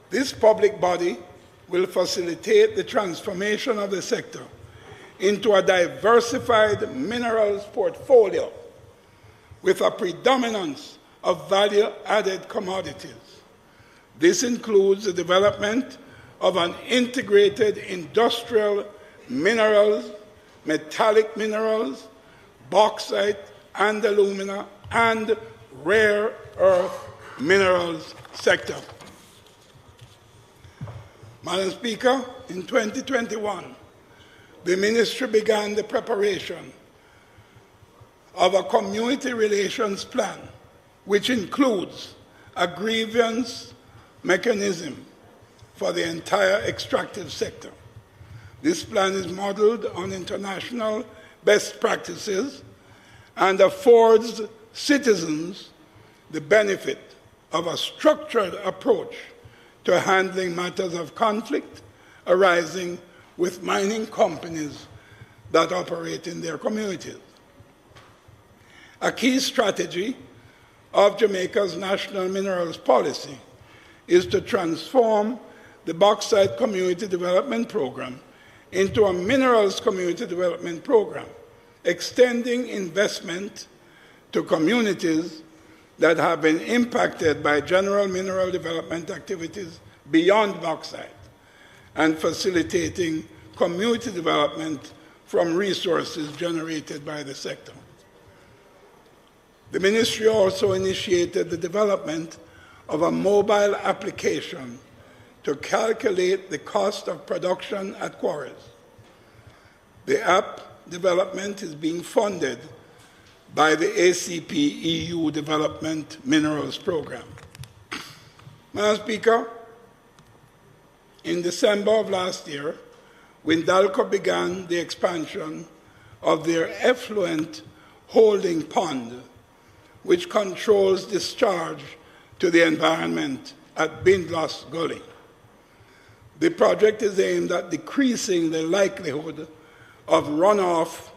This public body will facilitate the transformation of the sector into a diversified minerals portfolio with a predominance of value-added commodities. This includes the development of an integrated industrial minerals, metallic minerals, bauxite and alumina, and rare earth minerals sector. Madam Speaker, in 2021, the Ministry began the preparation of a community relations plan, which includes a grievance mechanism for the entire extractive sector. This plan is modeled on international best practices and affords citizens the benefit of a structured approach to handling matters of conflict arising with mining companies that operate in their communities. A key strategy of Jamaica's national minerals policy is to transform the Bauxite Community Development Program into a minerals community development program, extending investment to communities that have been impacted by general mineral development activities beyond bauxite and facilitating community development from resources generated by the sector. The Ministry also initiated the development of a mobile application to calculate the cost of production at quarries. The app development is being funded by the ACP EU Development Minerals Program. Madam Speaker, in December of last year, Windalco began the expansion of their effluent holding pond, which controls discharge to the environment at Bindloss Gully. The project is aimed at decreasing the likelihood of runoff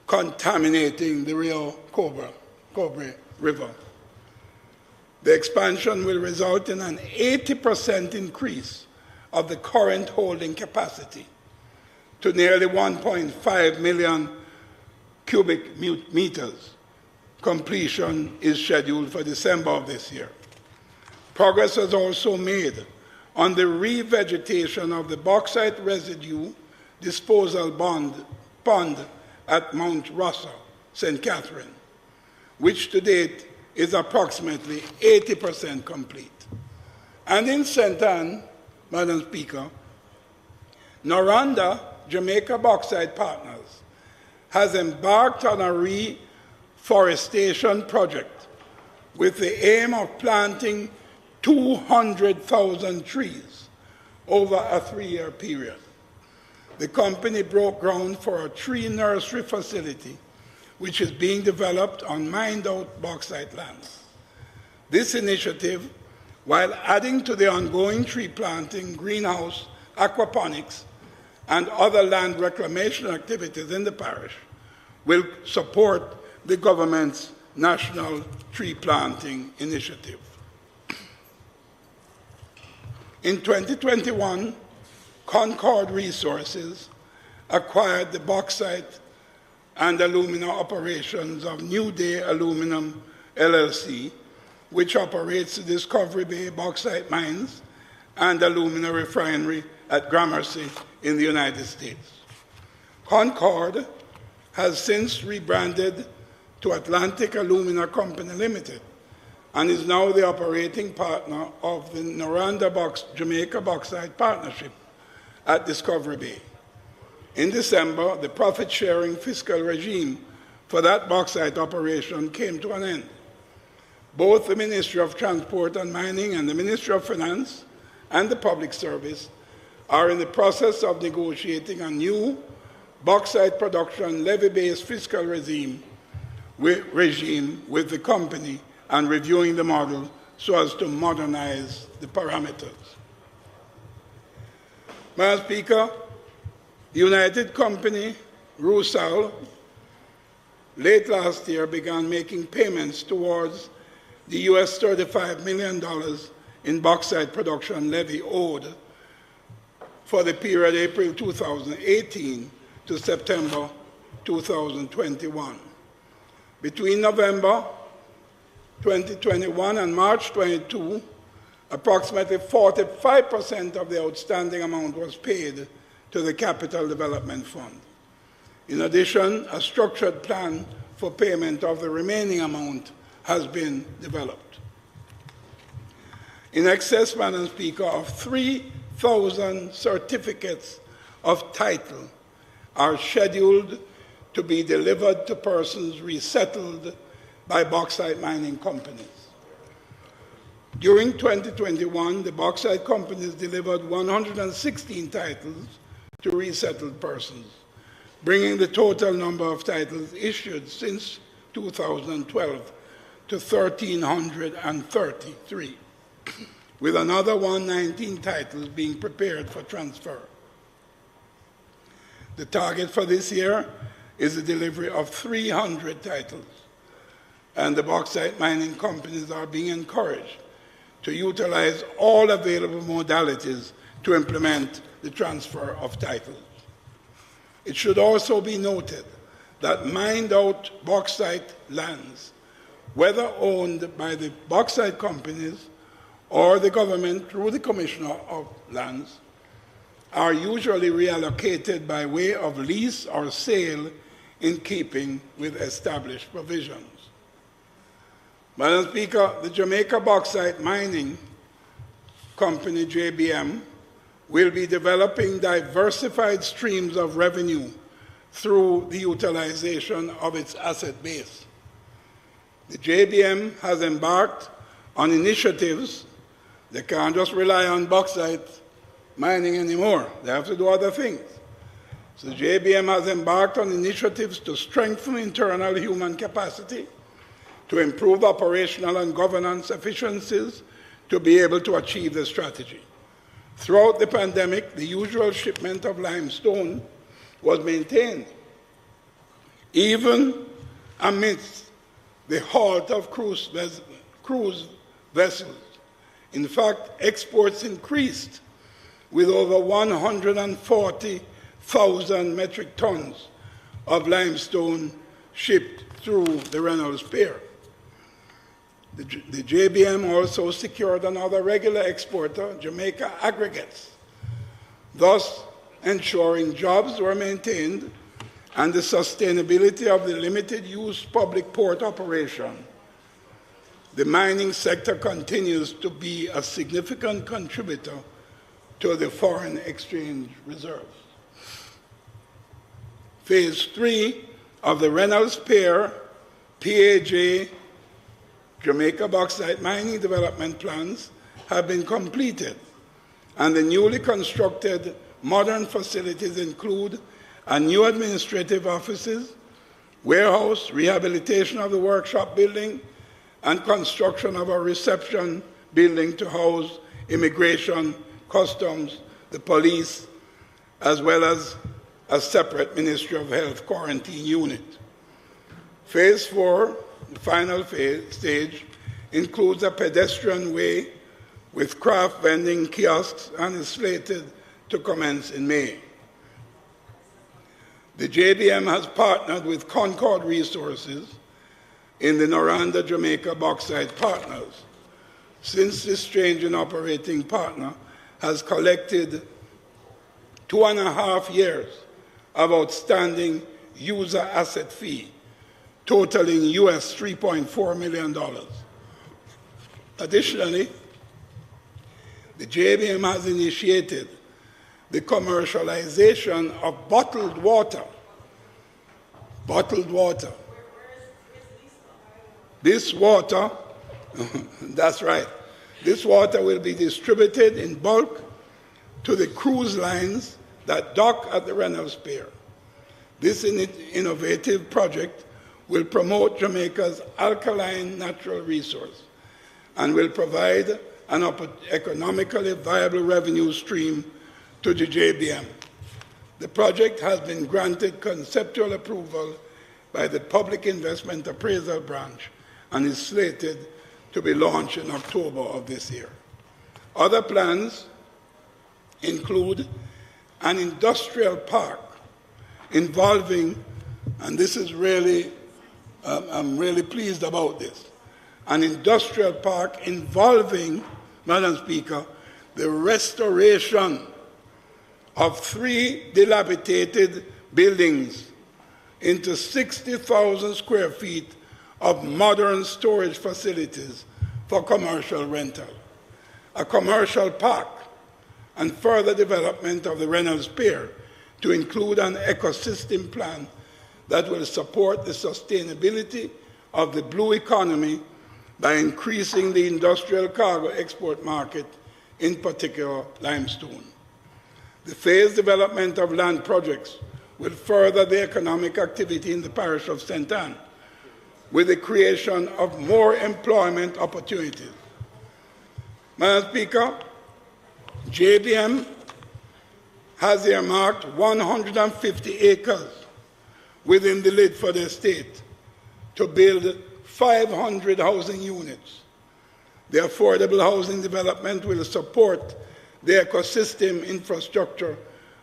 contaminating the Rio Cobre River. The expansion will result in an 80% increase of the current holding capacity to nearly 1.5 million cubic meters. Completion is scheduled for December of this year. Progress was also made on the revegetation of the bauxite residue disposal pond at Mount Rossa, St. Catherine, which to date is approximately 80% complete. And in St. Anne, Madam Speaker, Noranda, Jamaica Bauxite Partners, has embarked on a reforestation project with the aim of planting 200,000 trees over a 3-year period. The company broke ground for a tree nursery facility which is being developed on mined-out bauxite lands. This initiative, while adding to the ongoing tree planting, greenhouse, aquaponics, and other land reclamation activities in the parish, will support the government's national tree planting initiative. In 2021, Concord Resources acquired the bauxite and alumina operations of New Day Aluminum LLC, which operates the Discovery Bay bauxite mines and alumina refinery at Gramercy in the United States. Concord has since rebranded to Atlantic Alumina Company Limited and is now the operating partner of the Noranda Jamaica Bauxite Partnership at Discovery Bay. In December, the profit-sharing fiscal regime for that bauxite operation came to an end. Both the Ministry of Transport and Mining and the Ministry of Finance and the Public Service are in the process of negotiating a new bauxite production levy-based fiscal regime with the company and reviewing the model so as to modernize the parameters. Madam Speaker, the United Company, Rusal, late last year began making payments towards the US $35 million in bauxite production levy owed for the period April 2018 to September 2021. Between November 2021 and March 22, approximately 45% of the outstanding amount was paid to the Capital Development Fund. In addition, a structured plan for payment of the remaining amount has been developed. In excess, Madam Speaker, of 3,000 certificates of title are scheduled to be delivered to persons resettled by bauxite mining companies. During 2021, the bauxite companies delivered 116 titles to resettled persons, bringing the total number of titles issued since 2012 to 1,333, with another 119 titles being prepared for transfer. The target for this year is the delivery of 300 titles, and the bauxite mining companies are being encouraged to utilize all available modalities to implement the transfer of titles. It should also be noted that mined-out bauxite lands, whether owned by the bauxite companies or the government through the Commissioner of Lands, are usually reallocated by way of lease or sale in keeping with established provisions. Madam Speaker, the Jamaica Bauxite Mining Company, JBM, will be developing diversified streams of revenue through the utilization of its asset base. The JBM has embarked on initiatives that can't just rely on bauxite mining anymore. They have to do other things. So JBM has embarked on initiatives to strengthen internal human capacity, to improve operational and governance efficiencies, to be able to achieve the strategy. Throughout the pandemic, the usual shipment of limestone was maintained, even amidst the halt of cruise vessels. In fact, exports increased with over 140,000 metric tons of limestone shipped through the Reynolds Pier. The JBM also secured another regular exporter, Jamaica Aggregates, thus ensuring jobs were maintained and the sustainability of the limited-use public port operation. The mining sector continues to be a significant contributor to the foreign exchange reserves. Phase 3 of the Reynolds Pier PAJ Jamaica bauxite mining development plans have been completed, and the newly constructed modern facilities include a new administrative offices, warehouse, rehabilitation of the workshop building, and construction of a reception building to house immigration, customs, the police, as well as a separate Ministry of Health quarantine unit. Phase 4, the final stage, includes a pedestrian way with craft vending kiosks and is slated to commence in May. The JBM has partnered with Concord Resources in the Noranda Jamaica Bauxite Partners. Since this change in operating partner has collected 2.5 years of outstanding user asset fee, totaling US $3.4 million. Additionally, the JBM has initiated the commercialization of bottled water. Bottled water. This water, that's right, this water will be distributed in bulk to the cruise lines that dock at the Reynolds Pier. This innovative project will promote Jamaica's alkaline natural resource and will provide an economically viable revenue stream to the JBM. The project has been granted conceptual approval by the Public Investment Appraisal Branch and is slated to be launched in October of this year. Other plans include an industrial park involving, and this is really, I'm really pleased about this, an industrial park involving, Madam Speaker, the restoration of 3 dilapidated buildings into 60,000 square feet of modern storage facilities for commercial rental, a commercial park, and further development of the Reynolds Pier to include an ecosystem plan that will support the sustainability of the blue economy by increasing the industrial cargo export market, in particular limestone. The phased development of land projects will further the economic activity in the parish of St. Ann, with the creation of more employment opportunities. Madam Speaker, JBM has earmarked 150 acres within the Lidford estate to build 500 housing units. The affordable housing development will support the ecosystem infrastructure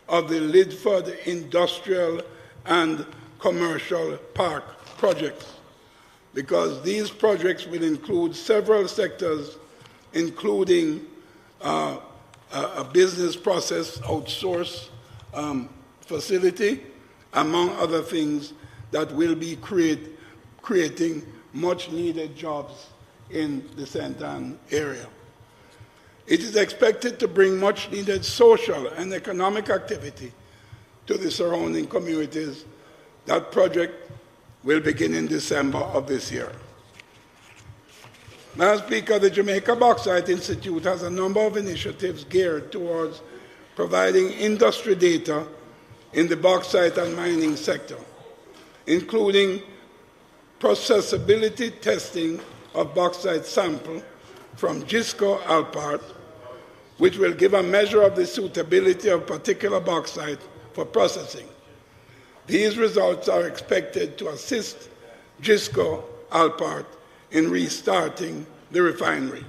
of the Lidford industrial and commercial park projects, because these projects will include several sectors, including a business process outsource facility, among other things that will be creating much-needed jobs in the St. Ann area. It is expected to bring much-needed social and economic activity to the surrounding communities. That project will begin in December of this year. Madam Speaker, the Jamaica Bauxite Institute has a number of initiatives geared towards providing industry data in the bauxite and mining sector, including processability testing of bauxite sample from Gisco Alpart, which will give a measure of the suitability of particular bauxite for processing. These results are expected to assist Gisco Alpart in restarting the refinery.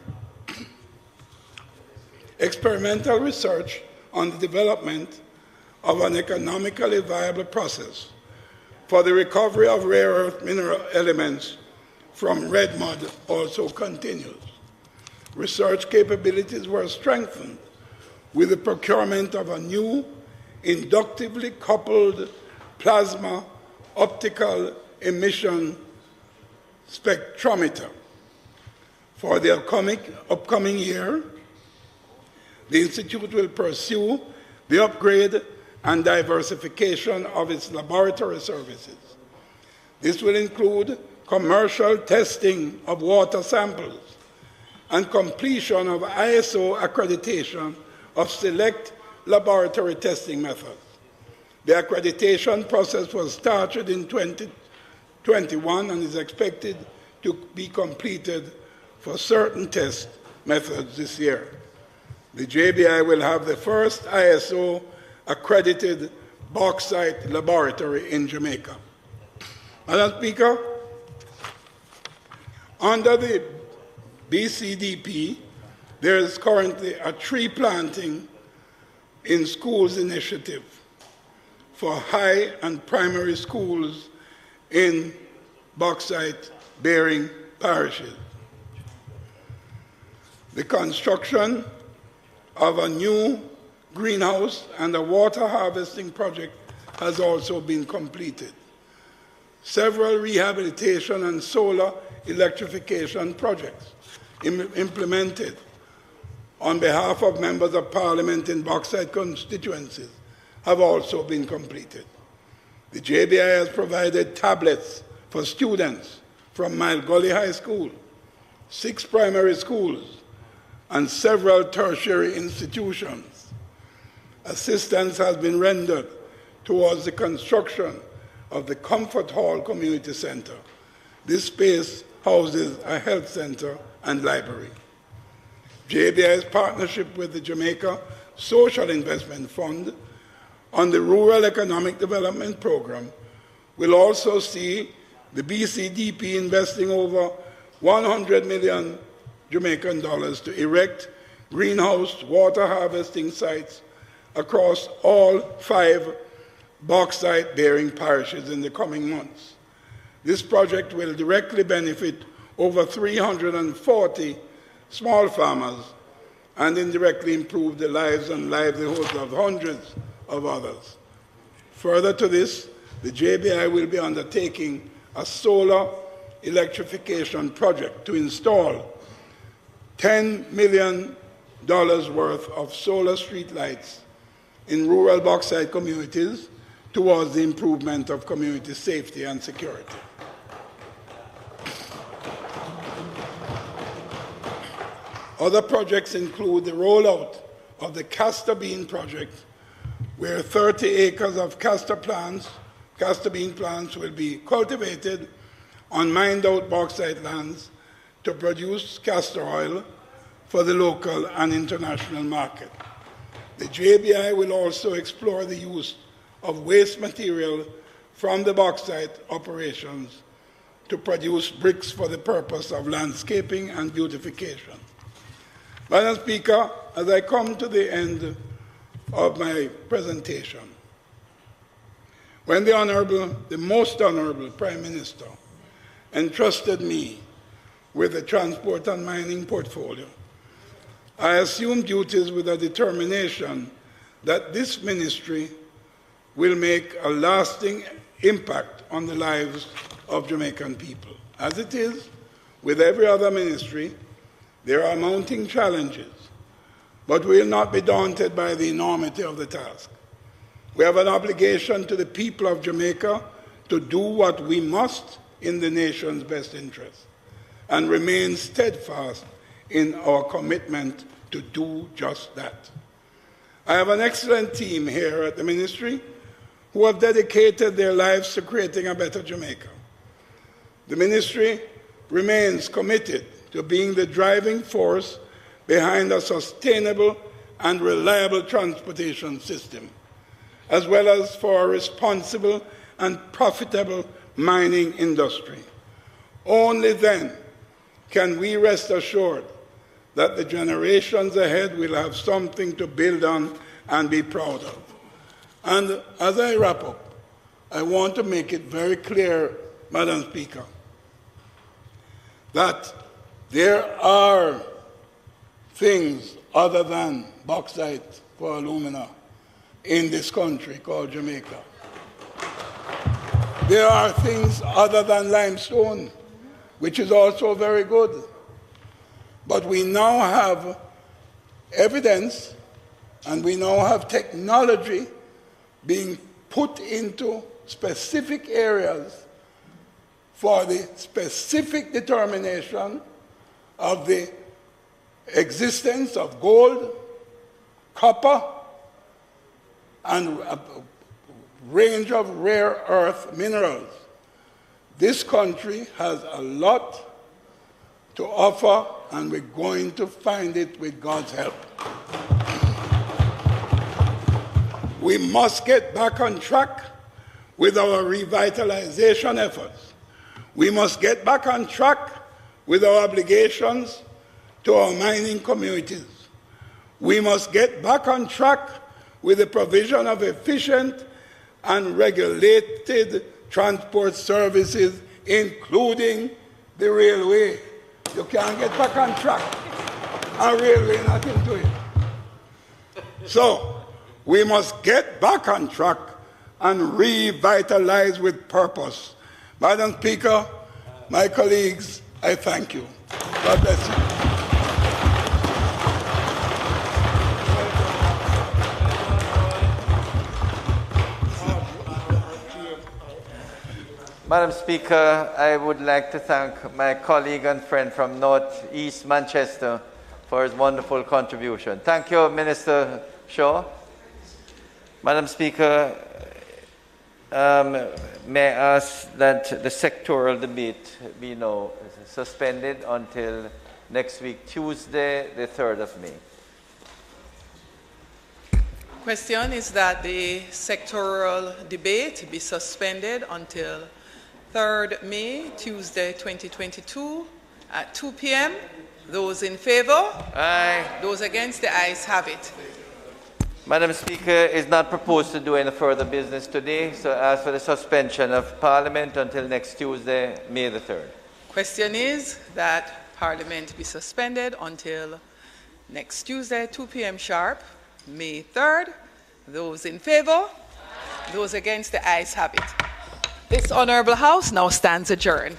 Experimental research on the development of an economically viable process for the recovery of rare earth mineral elements from red mud also continues. Research capabilities were strengthened with the procurement of a new inductively coupled plasma optical emission spectrometer. For the upcoming year, the Institute will pursue the upgrade and diversification of its laboratory services. This will include commercial testing of water samples and completion of ISO accreditation of select laboratory testing methods. The accreditation process was started in 2021 and is expected to be completed for certain test methods this year. The JBI will have the first ISO accredited bauxite laboratory in Jamaica. Madam Speaker, under the BCDP, there is currently a tree planting in schools initiative for high and primary schools in bauxite-bearing parishes. The construction of a new greenhouse and a water harvesting project has also been completed. Several rehabilitation and solar electrification projects implemented on behalf of members of Parliament in bauxite constituencies have also been completed. The JBI has provided tablets for students from Mile Gully High School, 6 primary schools, and several tertiary institutions. Assistance has been rendered towards the construction of the Comfort Hall Community Center. This space houses a health center and library. JBI's partnership with the Jamaica Social Investment Fund on the Rural Economic Development Program will also see the BCDP investing over 100 million Jamaican dollars to erect greenhouse water harvesting sites across all 5 bauxite-bearing parishes in the coming months. This project will directly benefit over 340 small farmers and indirectly improve the lives and livelihoods of hundreds of others. Further to this, the JBI will be undertaking a solar electrification project to install $10 million worth of solar streetlights in rural bauxite communities towards the improvement of community safety and security. Other projects include the rollout of the castor bean project, where 30 acres of castor bean plants will be cultivated on mined-out bauxite lands to produce castor oil for the local and international market. The JBI will also explore the use of waste material from the bauxite operations to produce bricks for the purpose of landscaping and beautification. Madam Speaker, as I come to the end of my presentation, when the most honorable Prime Minister entrusted me with the transport and mining portfolio, I assumed duties with a determination that this ministry will make a lasting impact on the lives of Jamaican people. As it is with every other ministry, there are mounting challenges, but we will not be daunted by the enormity of the task. We have an obligation to the people of Jamaica to do what we must in the nation's best interest and remain steadfast in our commitment to do just that. I have an excellent team here at the ministry who have dedicated their lives to creating a better Jamaica. The ministry remains committed to being the driving force behind a sustainable and reliable transportation system, as well as for a responsible and profitable mining industry. Only then can we rest assured that the generations ahead will have something to build on and be proud of. And as I wrap up, I want to make it very clear, Madam Speaker, that there are things other than bauxite for alumina in this country called Jamaica. There are things other than limestone, which is also very good. But we now have evidence and we now have technology being put into specific areas for the specific determination of the existence of gold, copper, and a range of rare earth minerals. This country has a lot to offer, and we're going to find it with God's help. We must get back on track with our revitalization efforts. We must get back on track with our obligations to our mining communities. We must get back on track with the provision of efficient and regulated transport services, including the railway. You can't get back on track and railway not into it. So, we must get back on track and revitalize with purpose. Madam Speaker, my colleagues, I thank you. God bless you. Madam Speaker, I would like to thank my colleague and friend from North East Manchester for his wonderful contribution. Thank you, Minister Shaw. Madam Speaker, may I ask that the sectoral debate be now suspended until next week, Tuesday, the 3rd of May. Question is that the sectoral debate be suspended until 3rd May, Tuesday 2022 at 2 p.m. Those in favor? Aye. Those against? The ayes have it. Madam Speaker, it is not proposed to do any further business today, so I ask for the suspension of Parliament until next Tuesday, May the 3rd. Question is that Parliament be suspended until next Tuesday, 2 p.m. sharp, May 3rd. Those in favor? Those against? The ayes have it. This Honourable House now stands adjourned.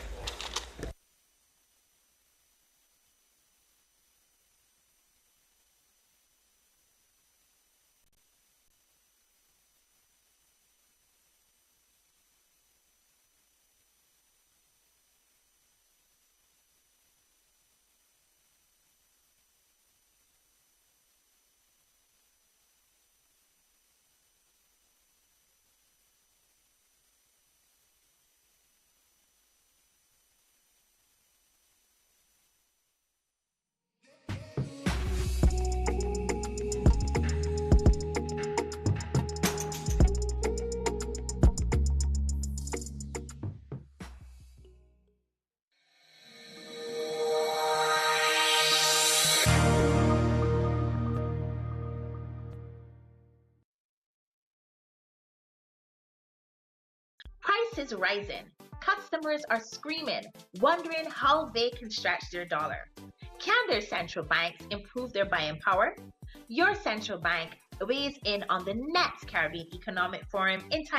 Prices rising. Customers are screaming, wondering how they can stretch their dollar. Can their central banks improve their buying power? Your central bank weighs in on the next Caribbean Economic Forum entitled